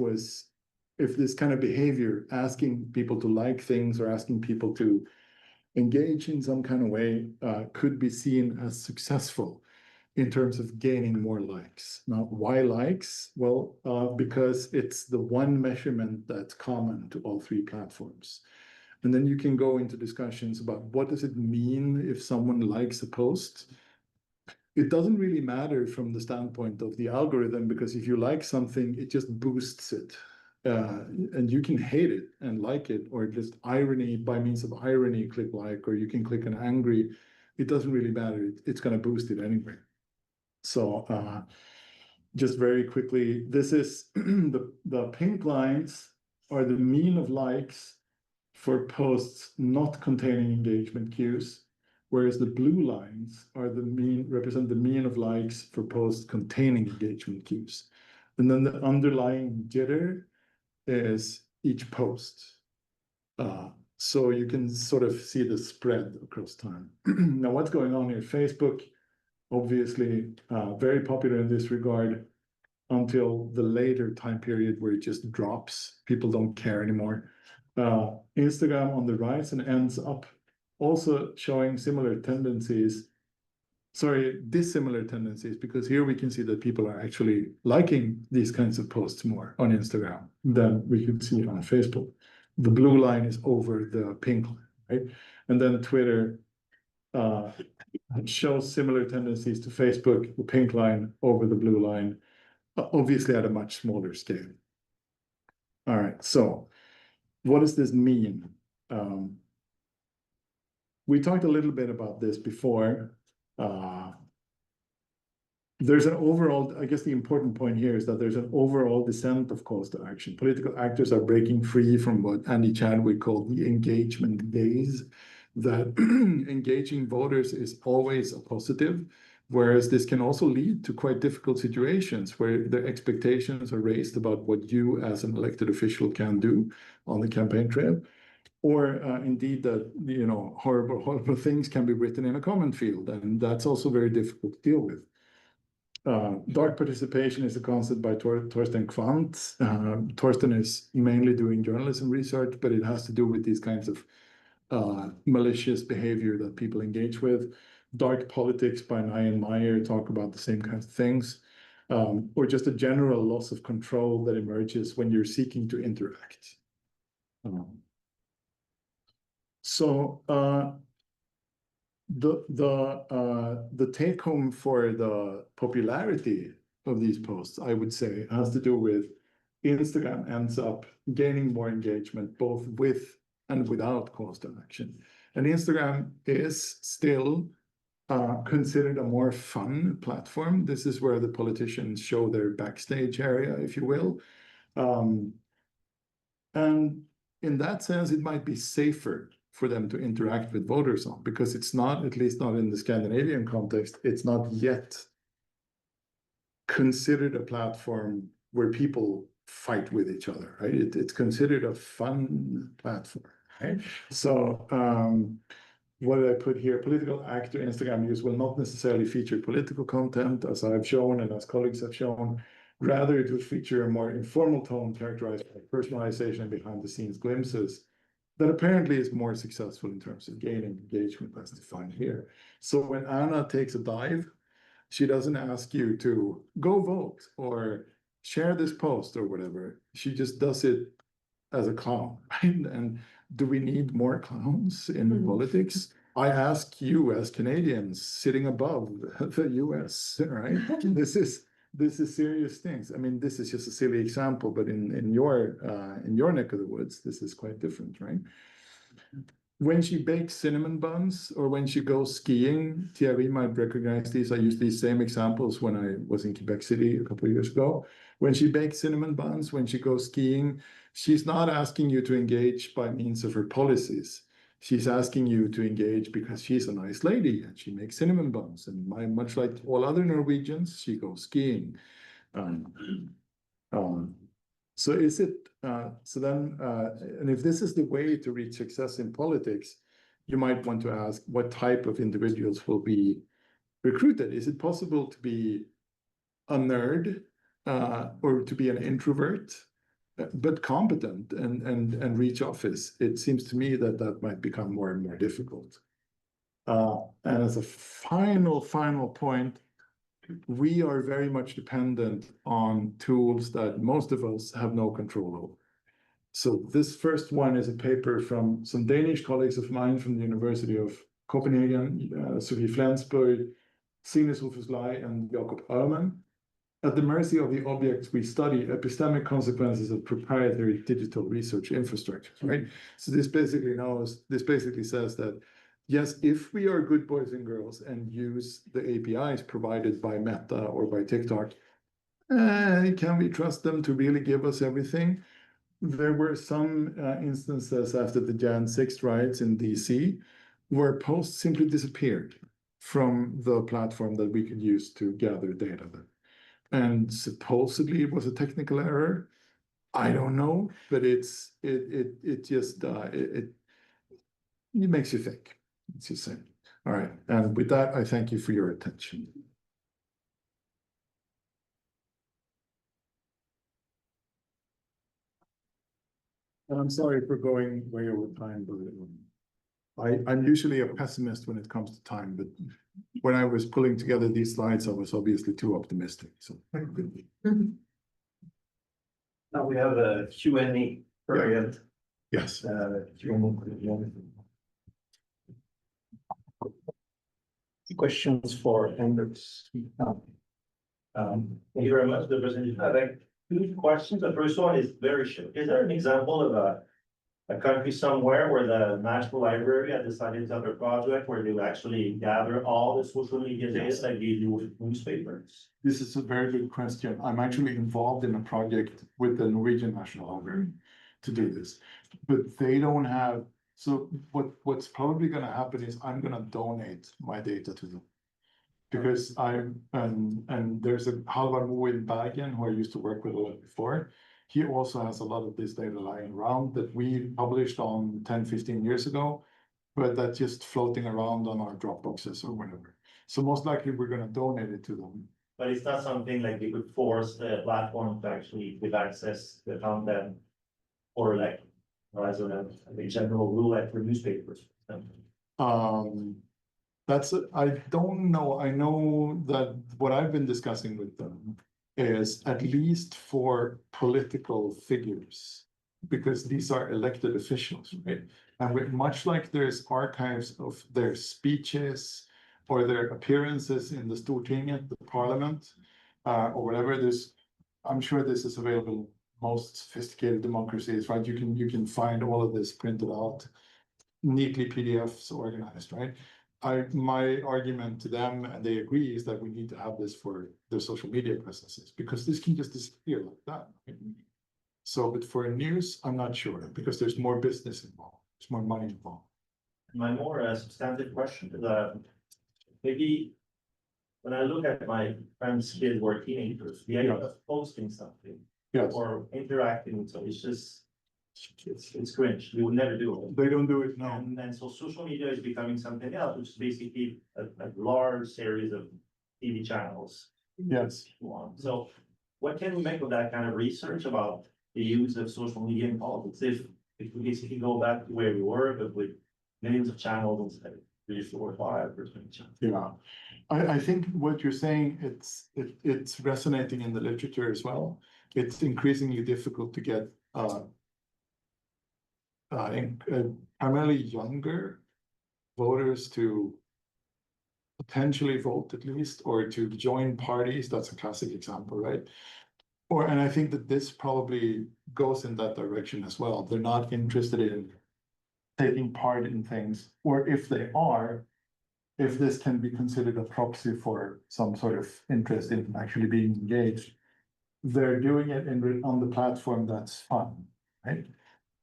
kind of behavior, asking people to like things or asking people to engage in some kind of way, could be seen as successful in terms of gaining more likes. Now, why likes? Well, because it's the one measurement that's common to all three platforms. And then you can go into discussions about what does it mean if someone likes a post. It doesn't really matter from the standpoint of the algorithm, because if you like something, it just boosts it. And you can hate it and like it, or just irony, by means of irony, click like, or you can click an angry. It doesn't really matter. It's going to boost it anyway. So just very quickly, this is the pink lines are the mean of likes for posts not containing engagement cues, whereas the blue lines are represent the mean of likes for posts containing engagement cues. And then the underlying jitter is each post. So you can sort of see the spread across time. Now, what's going on here? Facebook, obviously, very popular in this regard until the later time period where it just drops. People don't care anymore. Instagram on the rise and ends up also showing similar tendencies. Sorry, dissimilar tendencies, because here we can see that people are actually liking these kinds of posts more on Instagram than we can see on Facebook. The blue line is over the pink line, right? And then Twitter shows similar tendencies to Facebook, the pink line over the blue line, obviously at a much smaller scale. All right, so what does this mean? We talked a little bit about this before. There's an overall, I guess the important point here is that there's an overall descent of calls to action. Political actors are breaking free from what Andy Chadwick called the engagement gaze, that engaging voters is always a positive, whereas this can also lead to quite difficult situations where the expectations are raised about what you as an elected official can do on the campaign trail. Or indeed that, you know, horrible things can be written in a comment field, and that's also very difficult to deal with. Dark participation is a concept by Torsten Quandt. Torsten is mainly doing journalism research, but it has to do with these kinds of malicious behavior that people engage with. Dark politics by Nye and Meyer talk about the same kinds of things, or just a general loss of control that emerges when you're seeking to interact. So the take home for the popularity of these posts, I would say, has to do with Instagram ends up gaining more engagement both with and without calls to action. And Instagram is still considered a more fun platform. This is where the politicians show their backstage area, if you will. And in that sense, it might be safer for them to interact with voters on, because it's not, at least not in the Scandinavian context, it's not yet considered a platform where people fight with each other, right? It's considered a fun platform, right? So what did I put here? Political actor Instagram use will not necessarily feature political content, as I've shown and as colleagues have shown. Rather, it will feature a more informal tone characterized by personalization and behind-the-scenes glimpses that apparently is more successful in terms of gaining engagement, as defined here. So when Anna takes a dive, she doesn't ask you to go vote or share this post or whatever. She just does it as a clown, right? And do we need more clowns in politics? I ask you as Canadians sitting above the US, right? This is serious things. I mean, this is just a silly example, but in your neck of the woods, this is quite different, right? When she bakes cinnamon buns or when she goes skiing, Thierry might recognize these. I used these same examples when I was in Quebec City a couple of years ago. When she bakes cinnamon buns, when she goes skiing, she's not asking you to engage by means of her policies. She's asking you to engage because she's a nice lady and she makes cinnamon buns. And much like all other Norwegians, she goes skiing. So is it, and if this is the way to reach success in politics, you might want to ask what type of individuals will be recruited. Is it possible to be a nerd or to be an introvert, but competent and reach office? It seems to me that that might become more and more difficult. And as a final point, we are very much dependent on tools that most of us have no control over. So this first one is a paper from some Danish colleagues of mine from the University of Copenhagen, Sofie Flensburg, Sinus Ufus-Lai, and Jakob Öhman. At the mercy of the objects we study, epistemic consequences of proprietary digital research infrastructures, right? So this basically says that, yes, if we are good boys and girls and use the APIs provided by Meta or by TikTok, can we trust them to really give us everything? There were some instances after the Jan 6 riots in DC where posts simply disappeared from the platform that we could use to gather data. And supposedly it was a technical error. I don't know, but it makes you think. It's just saying. All right, and with that, I thank you for your attention. And I'm sorry for going way over time, but I'm usually a pessimist when it comes to time, but when I was pulling together these slides, I was obviously too optimistic, so. Now we have a Q&A period. Yes. Questions for Anders. Thank you very much, the presentation. I have two questions. The first one is very short. Is there an example of a country somewhere where the National Library had decided to have a project where they would actually gather all the social media data like they do with newspapers? This is a very good question. I'm actually involved in a project with the Norwegian National Library to do this, but they don't have. So what's probably going to happen is I'm going to donate my data to them. Because and there's a Halvard Moe in Bergen who I used to work with before. He also has a lot of this data lying around that we published on 10-15 years ago, but that's just floating around on our Dropboxes or whatever. So most likely we're going to donate it to them. But it's not something like they could force the platform to actually give access to the content, or like, as a general rule like for newspapers. I don't know. I know that what I've been discussing with them is at least for political figures, because these are elected officials, right? And much like there's archives of their speeches or their appearances in the Stortinget, the parliament, or whatever, I'm sure this is available in most sophisticated democracies, right? You can find all of this printed out, neatly PDFs organized, right? My argument to them, and they agree, is that we need to have this for their social media presences, because this can just disappear like that. So, but for news, I'm not sure, because there's more business involved, there's more money involved. My more substantive question is maybe when I look at my friends' kids who are teenagers, the idea of posting something or interacting with something, it's just it's cringe. We would never do it. They don't do it now. And so social media is becoming something else, which is basically a large series of TV channels. Yes. So what can we make of that kind of research about the use of social media in politics? If we basically go back to where we were, but with millions of channels instead of 3, 4, 5 or 20 channels. Yeah. I think what you're saying, it's resonating in the literature as well. It's increasingly difficult to get primarily younger voters to potentially vote, at least, or to join parties. That's a classic example, right? And I think that this probably goes in that direction as well. They're not interested in taking part in things, or if they are, if this can be considered a proxy for some sort of interest in actually being engaged, they're doing it on the platform that's fun, right?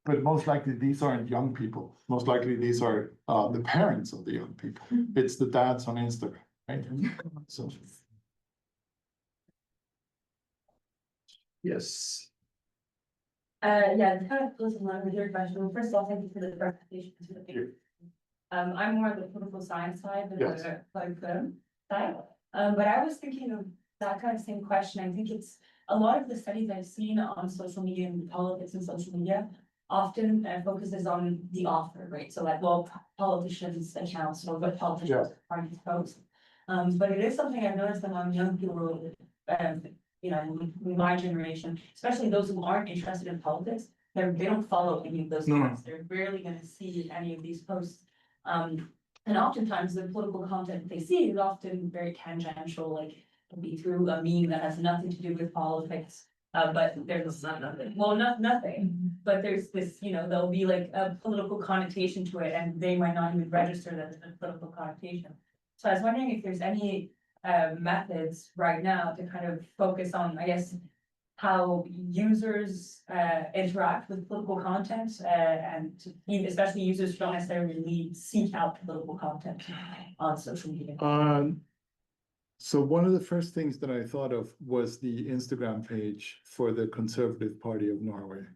But most likely, these aren't young people. Most likely, these are the parents of the young people. It's the dads on Instagram, right? So. Yes. Yeah, it kind of goes along with your question. First of all, thank you for the presentation. I'm more on the political science side than Yes. the side. But I was thinking of that kind of same question. I think it's a lot of the studies I've seen on social media and politics and social media often focuses on the author, right? So like, well, politicians accounts or what politicians parties post. But it is something I've noticed among young people, you know, my generation, especially those who aren't interested in politics, they don't follow any of those posts. They're rarely gonna see any of these posts. And oftentimes the political content they see is often very tangential, like it'll be through a meme that has nothing to do with politics. But there's nothing, well, nothing, but there's this, you know, there'll be like a political connotation to it and they might not even register that as a political connotation. So I was wondering if there's any methods right now to kind of focus on, I guess, how users interact with political content and especially users who don't necessarily seek out political content on social media. So one of the first things that I thought of was the Instagram page for the Conservative Party of Norway.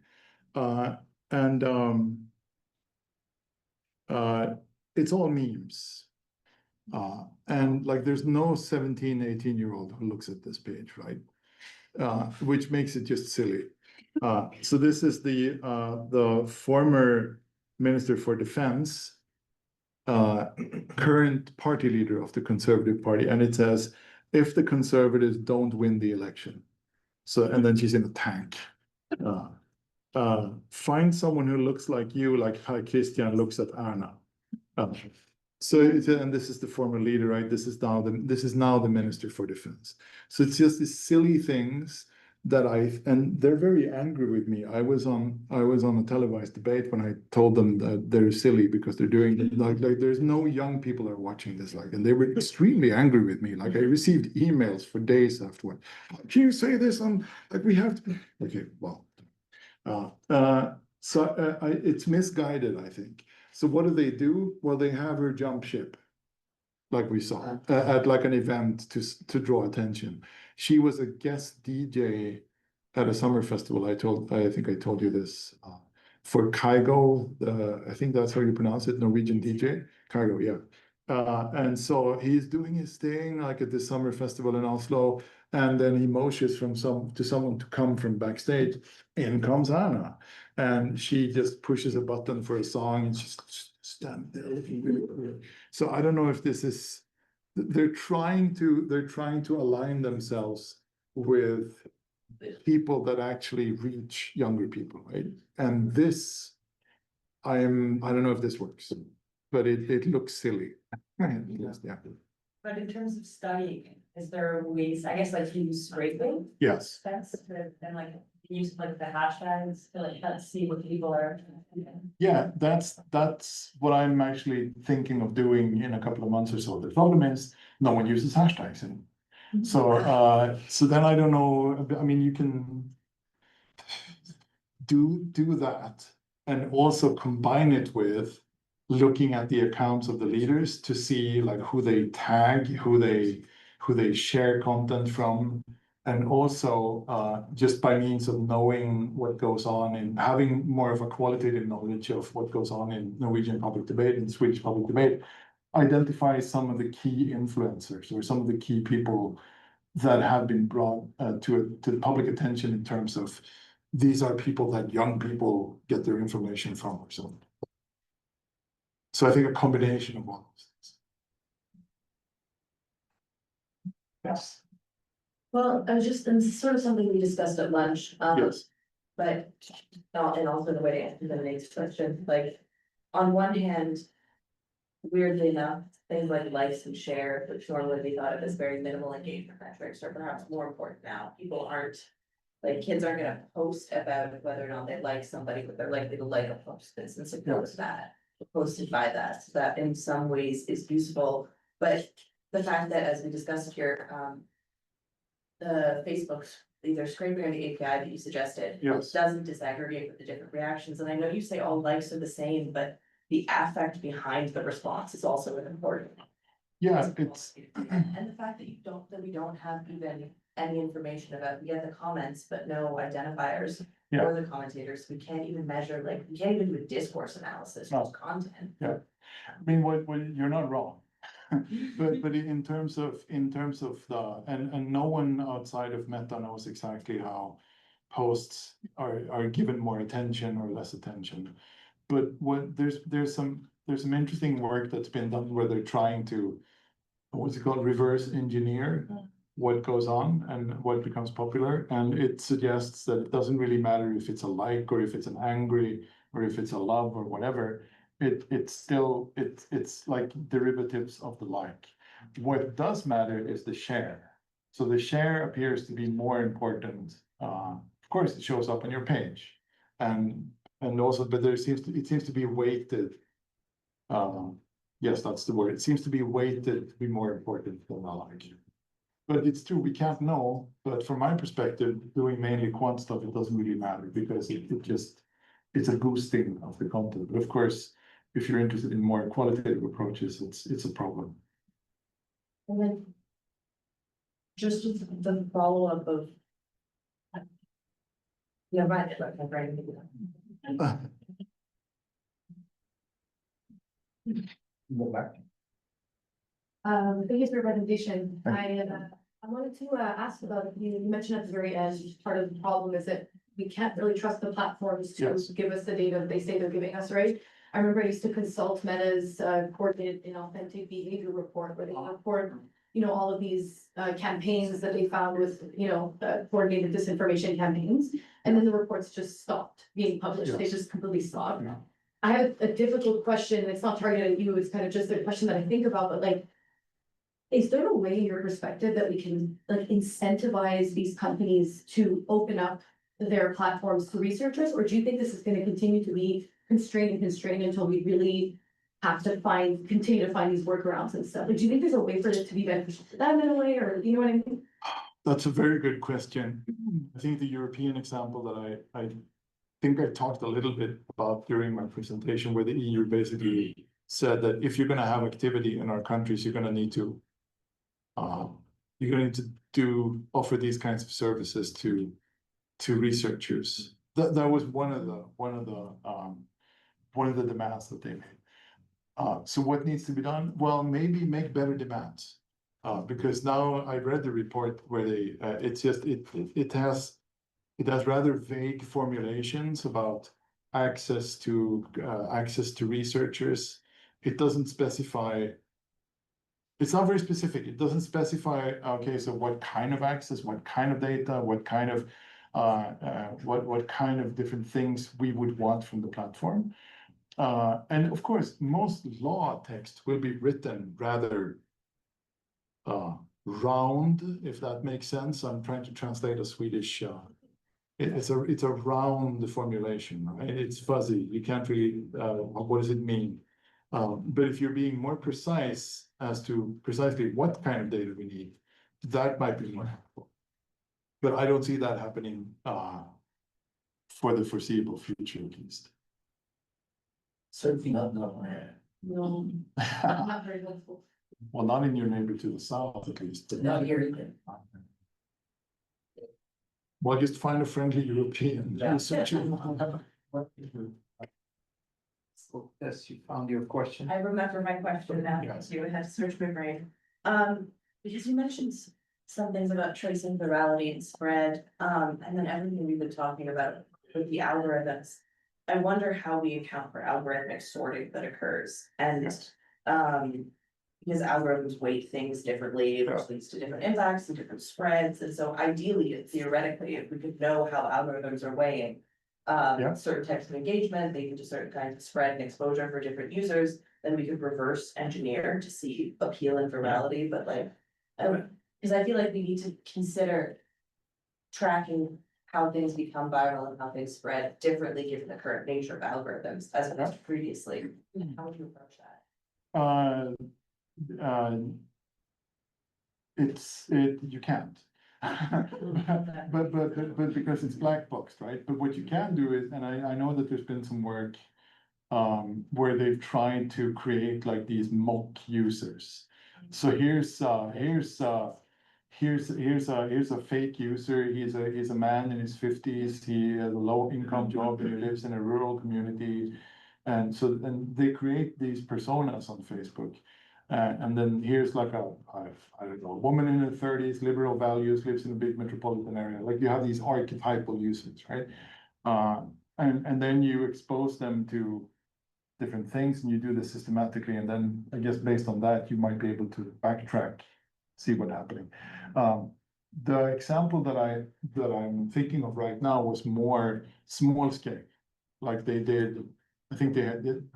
It's all memes. And like there's no 17, 18-year-old who looks at this page, right? Which makes it just silly. So this is the former Minister for Defense, current party leader of the Conservative Party, and it says, if the Conservatives don't win the election. So, and then she's in a tank. Find someone who looks like you, like how Kristiania looks at Erna. And this is the former leader, right? This is now the Minister for Defense. So it's just these silly things that and they're very angry with me. I was on a televised debate when I told them that they're silly because they're doing it. Like there's no young people are watching this, like, and they were extremely angry with me. Like I received emails for days afterward. Can you say this on, like, we have to, okay, well, it's misguided, I think. So what do? Well, they have her jump ship, like we saw at like an event to draw attention. She was a guest DJ at a summer festival. I think I told you this for Kygo. I think that's how you pronounce it, Norwegian DJ. Kygo, yeah. And so he's doing his thing like at the summer festival in Oslo, and then he motions to someone to come from backstage. In comes Anna, and she just pushes a button for a song, and she's standing there looking really weird. So I don't know if this is. They're trying to align themselves with people that actually reach younger people, right? And this, I don't know if this works, but it looks silly. Yeah. But in terms of studying, is there ways, I guess, like use scraping? Yes. And like use like the hashtags to like let's see what people are. Yeah, that's what I'm actually thinking of doing in a couple of months or so. The problem is no one uses hashtags anymore. So then I don't know. I mean, you can do that and also combine it with looking at the accounts of the leaders to see like who they tag, who they share content from, and also just by means of knowing what goes on and having more of a qualitative knowledge of what goes on in Norwegian public debate and Swedish public debate, identify some of the key influencers or some of the key people that have been brought to the public attention in terms of these are people that young people get their information from or something. So I think a combination of all those things. Yes. Well, I was just, and this is sort of something we discussed at lunch, Yes. but and also the way to answer the next question, like, on one hand, weirdly enough, things like likes and share, which normally we thought of as very minimal engagement metrics, are perhaps more important now. People aren't, like, kids aren't gonna post about whether or not they like somebody, but they're likely to like a post this and support that, posted by that, so that in some ways is useful. But the fact that, as we discussed here, the Facebook either scraping or the API that you suggested. Yes. Doesn't disaggregate with the different reactions, and I know you say all likes are the same, but the affect behind the response is also important. Yeah, it's, And the fact that we don't have even any information about, we get the comments, but no identifiers Yeah. or the commentators, we can't even measure, like, we can't even do a discourse analysis, No. just content. I mean, you're not wrong. But in terms of the, and no one outside of Meta knows exactly how posts are given more attention or less attention. But there's some interesting work that's been done where they're trying to, what's it called, reverse engineer what goes on and what becomes popular. And it suggests that it doesn't really matter if it's a like or if it's an angry or if it's a love or whatever. It's like derivatives of the like. What does matter is the share. So the share appears to be more important. Of course, it shows up on your page, and also, but it seems to be weighted. Yes, that's the word. It seems to be weighted to be more important than the like. But it's true, we can't know. But from my perspective, doing mainly quant stuff, it doesn't really matter because it's a boosting of the content. But of course, if you're interested in more qualitative approaches, it's a problem. And then just the follow-up of. Yeah, right, I'm writing it down. Go back. Thank you for your presentation. I wanted to ask about, you mentioned at the very end, part of the problem is that we can't really trust the platforms to Yes. give us the data they say they're giving us, right? I remember I used to consult Meta's coordinated inauthentic behavior report, where they report, all of these campaigns that they found with, coordinated disinformation campaigns. And then the reports just stopped being published. They Yes. just completely stopped. Yeah. I have a difficult question. It's not targeted at you. It's kind of just a question that I think about, but like, is there a way in your perspective that we can like incentivize these companies to open up their platforms to researchers? Or do you think this is going to continue to be constrained until we really have to continue to find these workarounds and stuff? Like, do you think there's a way for it to be beneficial to them in a way, or you know what I mean? That's a very good question. I think the European example that I think I talked a little bit about during my presentation, where the EU basically said that if you're going to have activity in our countries, you're going to need to offer these kinds of services to researchers. That was one of the demands that they made. So what needs to be done? Well, maybe make better demands. Because now I read the report where it has rather vague formulations about access to researchers. It doesn't specify. It's not very specific. It doesn't specify, okay, so what kind of access, what kind of data, what kind of different things we would want from the platform. And of course, most law text will be written rather round, if that makes sense. I'm trying to translate a Swedish. It's a round formulation, right? It's fuzzy. You can't really. What does it mean? But if you're being more precise as to precisely what kind of data we need, that might be more helpful. But I don't see that happening for the foreseeable future, at least. Certainly not, no. No, not very helpful. Well, not in your neighbor to the south, at least. But Not here either. Well, just find a friendly European. Yeah. researcher. So, yes, you found your question. I remember my question now, Yes. you had to search my brain. Because you mentioned some things about tracing virality and spread, and then everything we've been talking about with the algorithms. I wonder how we account for algorithmic sorting that occurs, and, because algorithms weight things differently, which leads to different impacts and different spreads, and so ideally, and theoretically, if we could know how algorithms are weighing. Yeah. Certain types of engagement, they can do certain kinds of spread and exposure for different users, then we could reverse engineer to see appeal and virality, but like. I don't know, cause I feel like we need to consider. Tracking how things become viral and how things spread differently given the current nature of algorithms as opposed to previously. How would you approach that? You can't. But because it's black boxed, right? But what you can do is, and I know that there's been some work where they've tried to create like these mock users. So here's a fake user. He's a man in his 50s. He has a low income job and he lives in a rural community. And they create these personas on Facebook. And then here's like I don't know, a woman in her 30s, liberal values, lives in a big metropolitan area. Like you have these archetypal users, right? And then you expose them to different things and you do this systematically. And then I guess based on that, you might be able to backtrack, see what's happening. The example that I'm thinking of right now was more small scale. Like they did, I think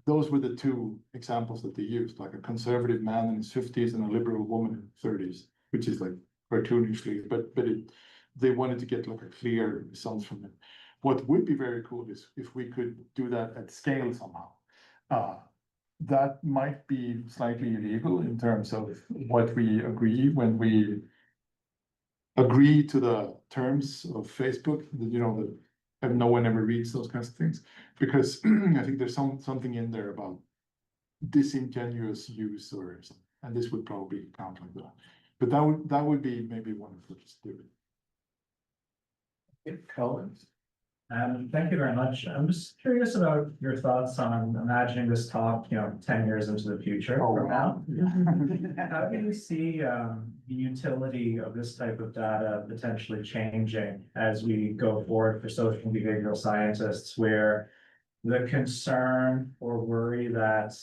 those were the two examples that they used, like a conservative man in his 50s and a liberal woman in her 30s, which is like cartoonishly, but they wanted to get like a clear result from it. What would be very cool is if we could do that at scale somehow. That might be slightly illegal in terms of what we agree when we agree to the terms of Facebook, that and no one ever reads those kinds of things, because I think there's something in there about disingenuous use or something, and this would probably count like that. But that would be maybe one of the ways to do it. Collins? Thank you very much. I'm just curious about your thoughts on imagining this talk, 10 years into the future from now. How do you see the utility of this type of data potentially changing as we go forward for social and behavioral scientists, where the concern or worry that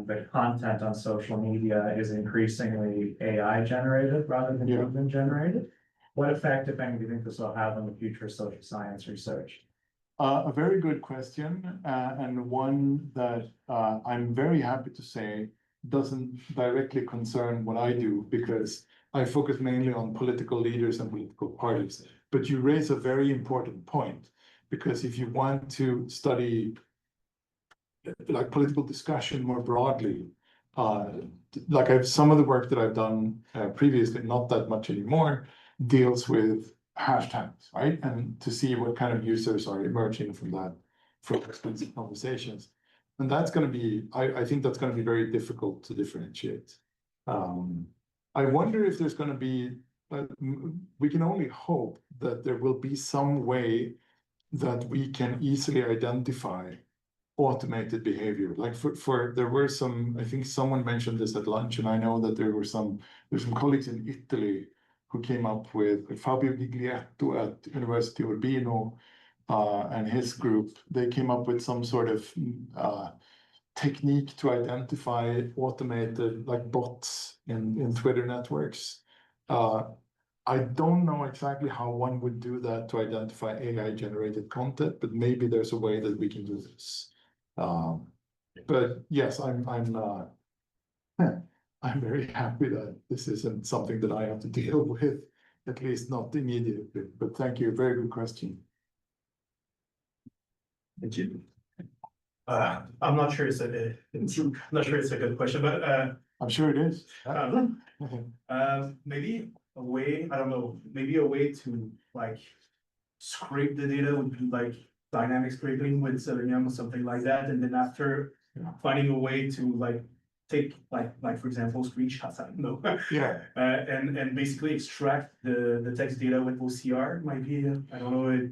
the content on social media is increasingly AI generated rather than human generated? What effect, if any, do you think this will have on the future of social science research? A very good question, and one that I'm very happy to say doesn't directly concern what I do, because I focus mainly on political leaders and political parties. But you raise a very important point, because if you want to study like political discussion more broadly, like some of the work that I've done previously, not that much anymore, deals with hashtags, right? And to see what kind of users are emerging from that, from expensive conversations. And that's going to be, I think that's going to be very difficult to differentiate. I wonder if there's going to be, we can only hope that there will be some way that we can easily identify automated behavior. Like there were some, I think someone mentioned this at lunch, and I know that there's some colleagues in Italy who came up with Fabio Giglietto at University Urbino and his group. They came up with some sort of technique to identify automated like bots in Twitter networks. I don't know exactly how one would do that to identify AI generated content, but maybe there's a way that we can do this. But yes, I'm very happy that this isn't something that I have to deal with, at least not immediately. But thank you, very good question. Thank you. I'm not sure it's a good question, but I'm sure it is. maybe a way, I don't know, maybe a way to like scrape the data would be like dynamic scraping with Selenium or something like that, and then after finding a way to like take like for example screenshots, I don't know, and basically extract the text data with OCR might be I don't know, it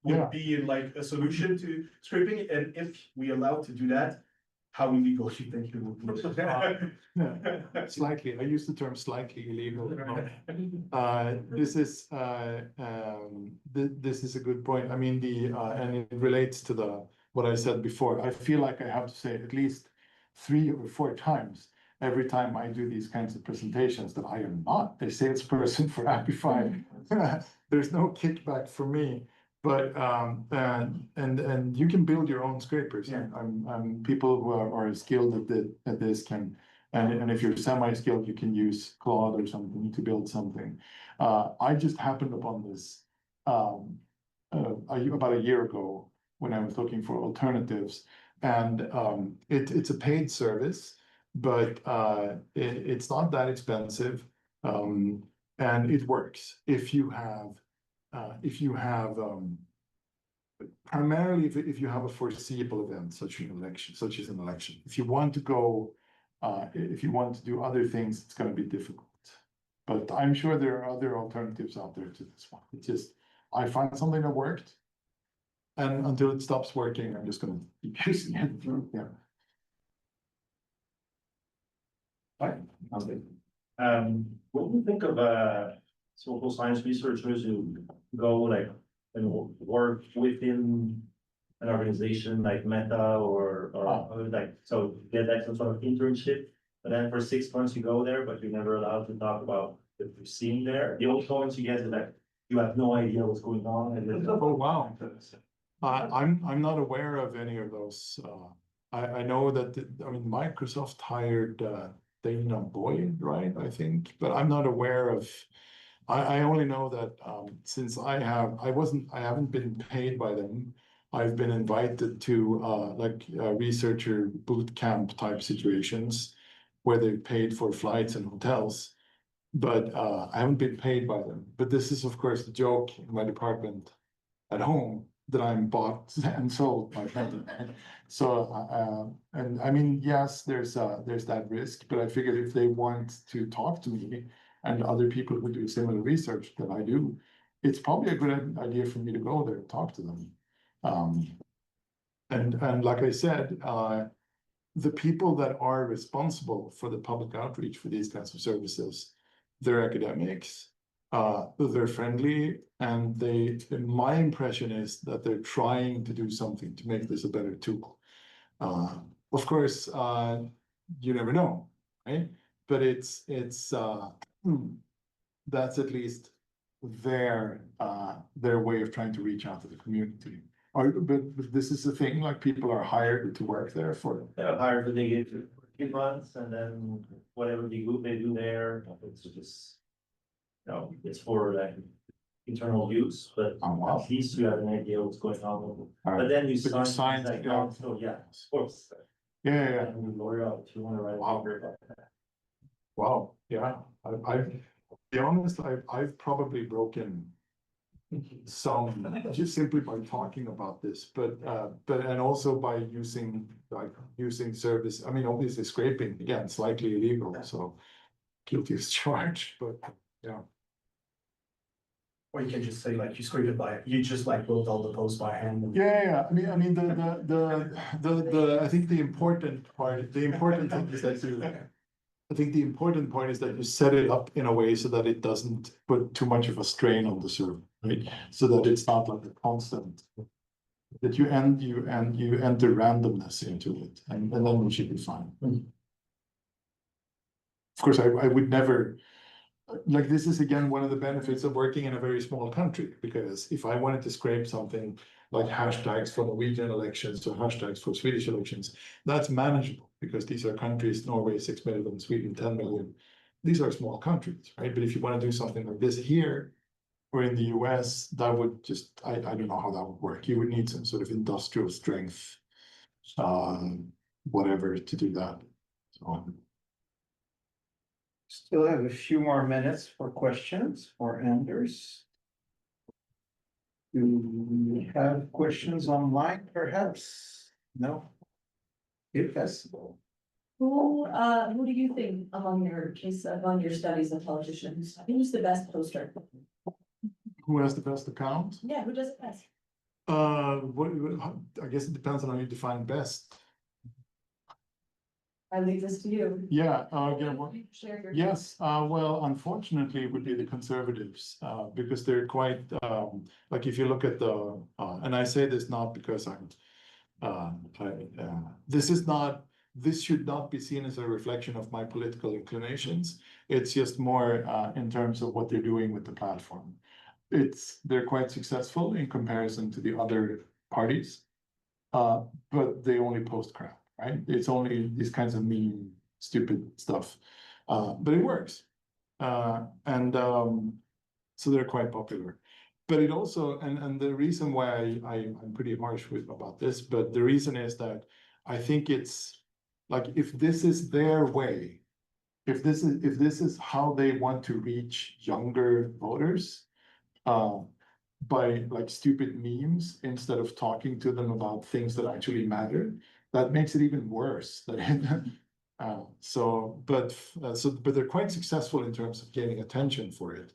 would be like a solution to scraping. And if we allow to do that, how illegal do you think it would be? Slightly, I use the term slightly illegal. This is a good point. I mean, and it relates to what I said before. I feel like I have to say at least 3 or 4 times every time I do these kinds of presentations that I am not a salesperson for Appify. There's no kickback for me. But and you can build your own scrapers. I'm people who are skilled at this can, and if you're semi-skilled, you can use Claude or something to build something. I just happened upon this about a year ago when I was looking for alternatives, and it's a paid service, but it's not that expensive. And it works if you have, primarily if you have a foreseeable event, such as an election. If you want to go, if you want to do other things, it's gonna be difficult. But I'm sure there are other alternatives out there to this one. It's just, I find something that worked. And until it stops working, I'm just gonna keep using it, yeah. Right. What do you think of social science researchers who go like and work within an organization like Meta or like, so get like some sort of internship, but then for 6 months you go there, but you're never allowed to talk about what you're seeing there. The only comments you get is like you have no idea what's going on and then. Oh, wow. I'm not aware of any of those. I know that, I mean, Microsoft hired Dana Boyd, right, I think, but I'm not aware of. I only know that since I haven't been paid by them. I've been invited to researcher boot camp type situations where they're paid for flights and hotels, but I haven't been paid by them. But this is, of course, the joke in my department at home that I'm bought and sold by Meta. So, and I mean, yes, there's that risk, but I figured if they want to talk to me and other people who do similar research that I do, it's probably a good idea for me to go there and talk to them. And like I said, the people that are responsible for the public outreach for these kinds of services, they're academics, they're friendly, and my impression is that they're trying to do something to make this a better tool. Of course, you never know, right? But that's at least their way of trying to reach out to the community. But this is the thing, like people are hired to work there for. They're hired for they get 3 months and then whatever they do there, it's just. No, it's for like internal use, but Oh, wow. at least you have an idea what's going on. All But right. then you But you sign signed, like, yeah. so yeah, of course. Yeah. And you lawyer out if you wanna write a paper about that. Wow, yeah, be honest, I've probably broken some just simply by talking about this, but and also by using service. I mean, obviously scraping, again, slightly illegal, so guilty as charged, but yeah. Or you can just say like you scraped it you just like wrote all the posts by hand. Yeah. I mean, I think the important thing is that I think the important point is that you set it up in a way so that it doesn't put too much of a strain on the server, right? So that it's not like a constant, that you enter randomness into it, and then you should be fine. Of course, I would never, like, this is again one of the benefits of working in a very small country, because if I wanted to scrape something like hashtags for Norwegian elections or hashtags for Swedish elections, that's manageable because these are countries, Norway 6 million, Sweden 10 million. These are small countries, right? But if you want to do something like this here or in the US, that would just, I don't know how that would work. You would need some sort of industrial strength, whatever, to do that. So. Still have a few more minutes for questions or Anders. Do we have questions online, perhaps? No? Yes. Who do you think among your studies of politicians, who's the best poster? Who has the best account? Yeah, who does it best? I guess it depends on how you define best. I leave this to you. Yeah, again, Share your. yes, well, unfortunately, it would be the conservatives, because they're quite, like, if you look at the, and I say this not because this should not be seen as a reflection of my political inclinations. It's just more, in terms of what they're doing with the platform. They're quite successful in comparison to the other parties, but they only post crap. Right? It's only these kinds of mean, stupid stuff, but it works, so they're quite popular. But it also, and the reason why I'm pretty harsh about this, but the reason is that I think it's like if this is their way if this is how they want to reach younger voters, by like stupid memes instead of talking to them about things that actually matter, that makes it even worse. But they're quite successful in terms of gaining attention for it.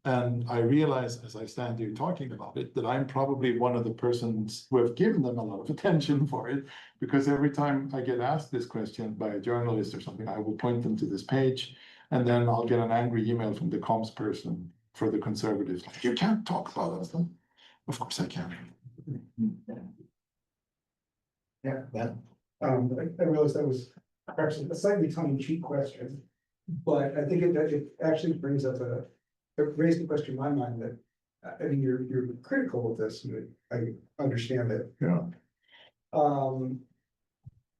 And I realize as I stand here talking about it, that I'm probably one of the persons who have given them a lot of attention for it, because every time I get asked this question by a journalist or something, I will point them to this page, and then I'll get an angry email from the comms person for the conservatives, like, you can't talk about us. Of course I can. Yeah, that. I realized that was perhaps a slightly tongue-in-cheek question, but I think it actually brings up it raised a question in my mind that, I mean, you're critical of this, and I understand it. Yeah.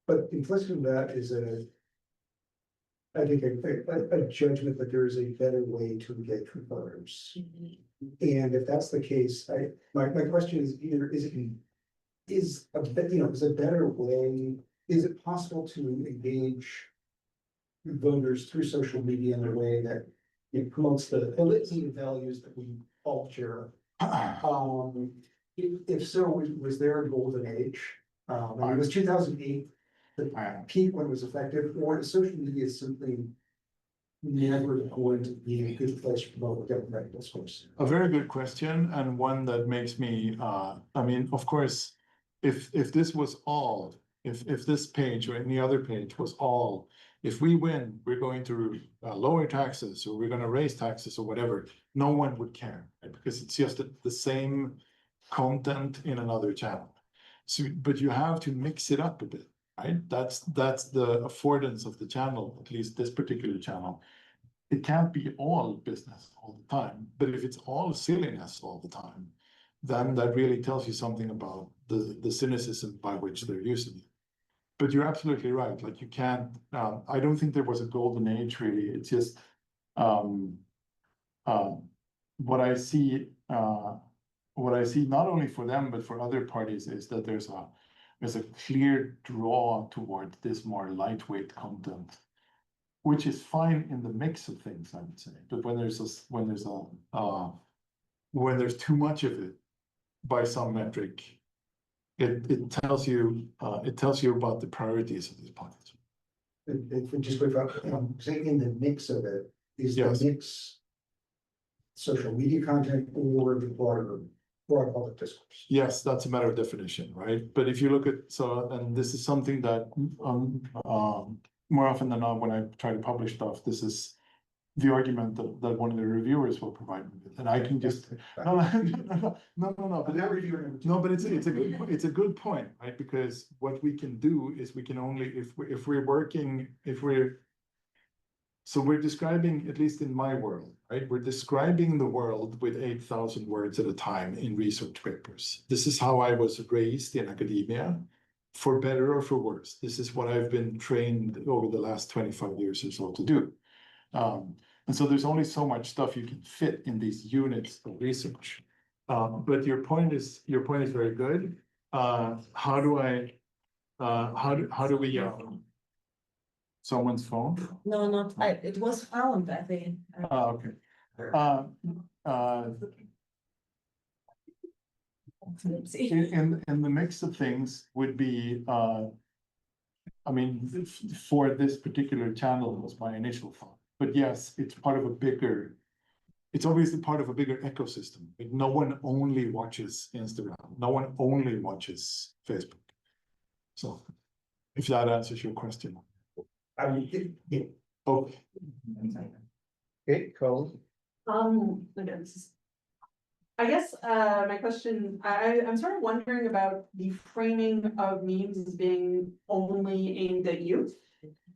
But implicit in that is I think a judgment that there is a better way to engage with voters. And if that's the case, my question is either, is a better way, is it possible to engage voters through social media in a way that it promotes the litany of values that we all share? If so, was there a golden age? I mean, it was 2008, the peak when it was effective, or is social media simply never going to be a good place to promote democratic discourse? A very good question, and one that makes me, I mean, of course, if this was all, if this page or any other page was all, if we win, we're going to lower taxes, or we're going to raise taxes, or whatever, no one would care, right? Because it's just the same content in another channel. So, but you have to mix it up a bit, right? That's the affordance of the channel, at least this particular channel. It can't be all business all the time, but if it's all silliness all the time, then that really tells you something about the cynicism by which they're using it. But you're absolutely right. Like, you can't, I don't think there was a golden age really. It's just, what I see not only for them, but for other parties, is that there's a clear draw toward this more lightweight content, which is fine in the mix of things, I would say. But when there's too much of it by some metric, it tells you about the priorities of these parties. If just without saying in the mix of it, is the Yes. mix social media content or the broader public discourse? Yes, that's a matter of definition, right? But if you look at, and this is something that more often than not, when I try to publish stuff, this is the argument that one of the reviewers will provide me with, and I can just no, but I'm not reviewing. no, but it's a good point, right? Because what we can do is we can only, so we're describing, at least in my world, right? We're describing the world with 8,000 words at a time in research papers. This is how I was raised in academia, for better or for worse. This is what I've been trained over the last 25 years or so to do. And so there's only so much stuff you can fit in these units of research. But your point is very good. How do we, someone's phone? No, not, it was found, I think. Okay. In the mix of things would be, I mean, for this particular channel was my initial thought. But yes, it's obviously part of a bigger ecosystem. Like, no one only watches Instagram. No one only watches Facebook. So if that answers your question. Yeah. Okay. Okay, Cole. I guess, my question, I'm sort of wondering about the framing of memes as being only aimed at youth.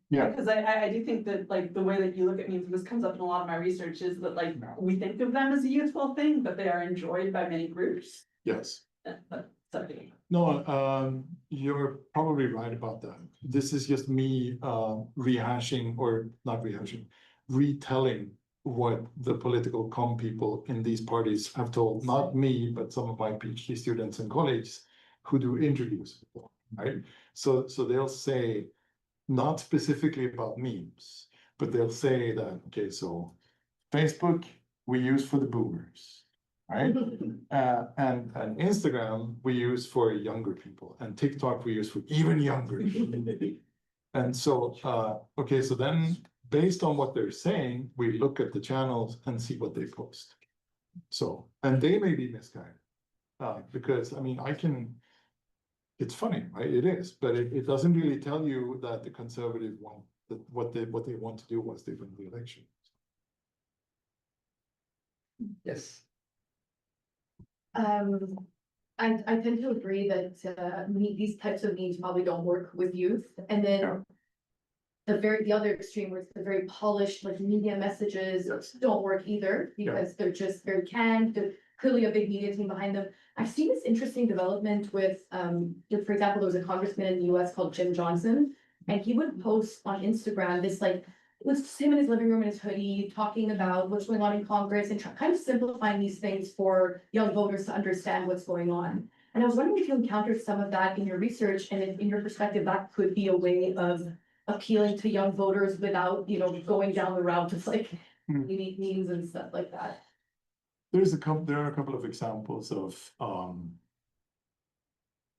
Yeah. Because I do think that, like, the way that you look at memes, this comes up in a lot of my research, is that, like, we think of them as a youthful thing, but they are enjoyed by many groups. Yes. That's something. No, you're probably right about that. This is just me rehashing, or not rehashing, retelling what the political comm people in these parties have told, not me, but some of my PhD students and colleagues who do interviews, right? So they'll say, not specifically about memes, but they'll say that, okay, so Facebook, we use for the boomers, right? And Instagram, we use for younger people, and TikTok, we use for even younger people. And so, okay, so then based on what they're saying, we look at the channels and see what they post. So, and they may be misguided. Because I mean, it's funny, right? It is, but it doesn't really tell you that the conservative want that what they want to do once they win the election. Yes. I tend to agree that, these types of memes probably don't work with youth, and then. The other extreme where it's the very polished, like media messages don't work either, because they're very canned, they're clearly a big media team behind them. I've seen this interesting development with, for example, there was a congressman in the US called Jim Johnson, and he would post on Instagram this like, it was just him in his living room in his hoodie, talking about what's going on in Congress and kind of simplifying these things for young voters to understand what's going on. And I was wondering if you encountered some of that in your research, and if in your perspective, that could be a way of appealing to young voters without, going down the route of like unique memes and stuff like that. There are a couple of examples of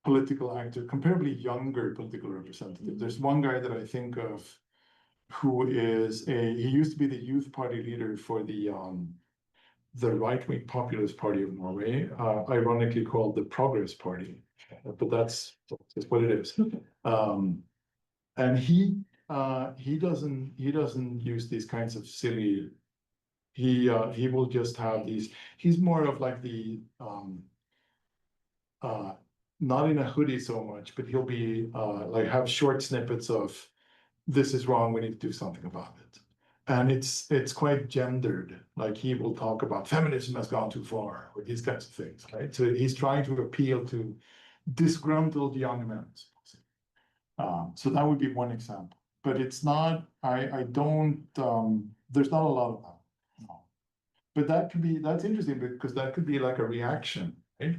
political actors, comparably younger political representatives. There's one guy that I think of who he used to be the youth party leader for the right-wing populist party of Norway, ironically called the Progress Party, but that's what it is. And he doesn't use these kinds of silly. He will just have these. He's more of like the not in a hoodie so much, but he'll be like have short snippets of this is wrong, we need to do something about it. And it's quite gendered. Like he will talk about feminism has gone too far, or these kinds of things, right? So he's trying to appeal to disgruntled young men. So that would be one example, but it's not, I don't, there's not a lot of that. No. But that's interesting because that could be like a reaction, right?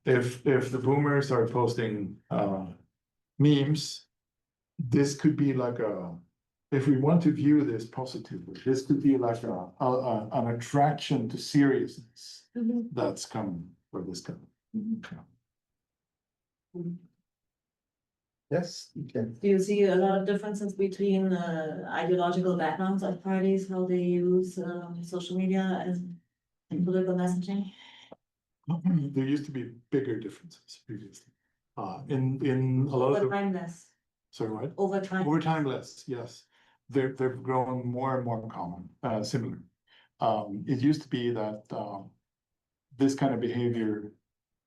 If the boomers are posting memes, this could be like if we want to view this positively, this could be like an attraction to seriousness that's coming for this kind of. Yes, you can. Do you see a lot of differences between ideological backgrounds of parties, how they use social media and political messaging? There used to be bigger differences previously. In a lot of Over time less. Sorry, what? Over time less, yes. They've grown more and more common, similar. It used to be that this kind of behavior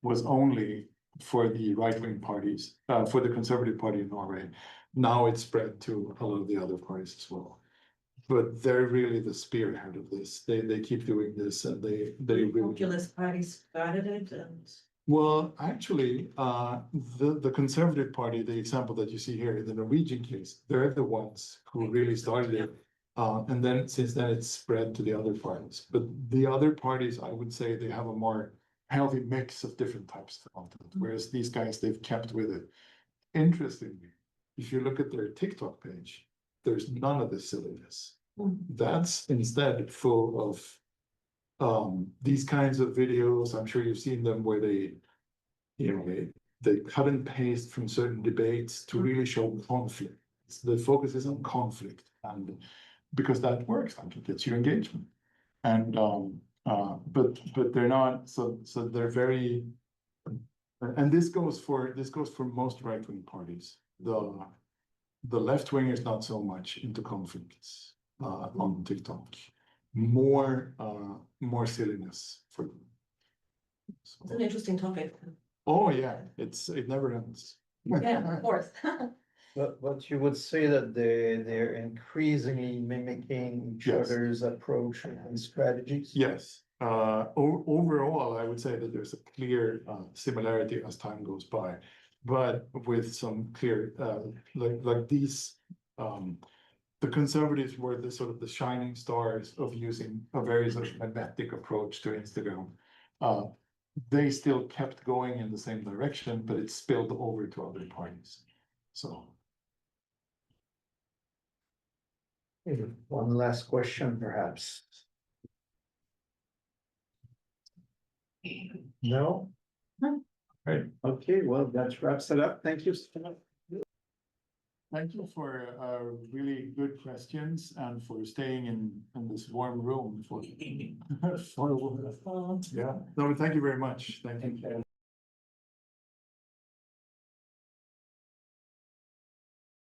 was only for the right-wing parties, for the Conservative Party in Norway. Now it's spread to a lot of the other parties as well. But they're really the spearhead of this. They keep doing this, and they really. Populist parties started it, and. Well, actually, the Conservative Party, the example that you see here in the Norwegian case, they're the ones who really started it. And then since then it's spread to the other parties. But the other parties, I would say they have a more healthy mix of different types of content, whereas these guys, they've kept with it. Interestingly, if you look at their TikTok page, there's none of this silliness. That's instead full of these kinds of videos. I'm sure you've seen them where they cut and paste from certain debates to really show conflict. The focus is on conflict, and because that works, like it gets you engagement. And but they're not, so they're very, and this goes for most right-wing parties. The left wing is not so much into conflicts on TikTok. More silliness for them. So, It's an interesting topic. oh yeah, it never ends. Yeah, of course. But you would say that they're increasingly mimicking each Yes. other's approach and strategies? Yes. Overall, I would say that there's a clear similarity as time goes by, but with some clear like these the conservatives were the sort of the shining stars of using a very sort of mimetic approach to Instagram. They still kept going in the same direction, but it spilled over to other parties. So One last question, perhaps. No? Right. Okay, well, that wraps it up. Thank you. Thank you for really good questions and for staying in this warm room for, yeah, no, thank you very much. Thank you.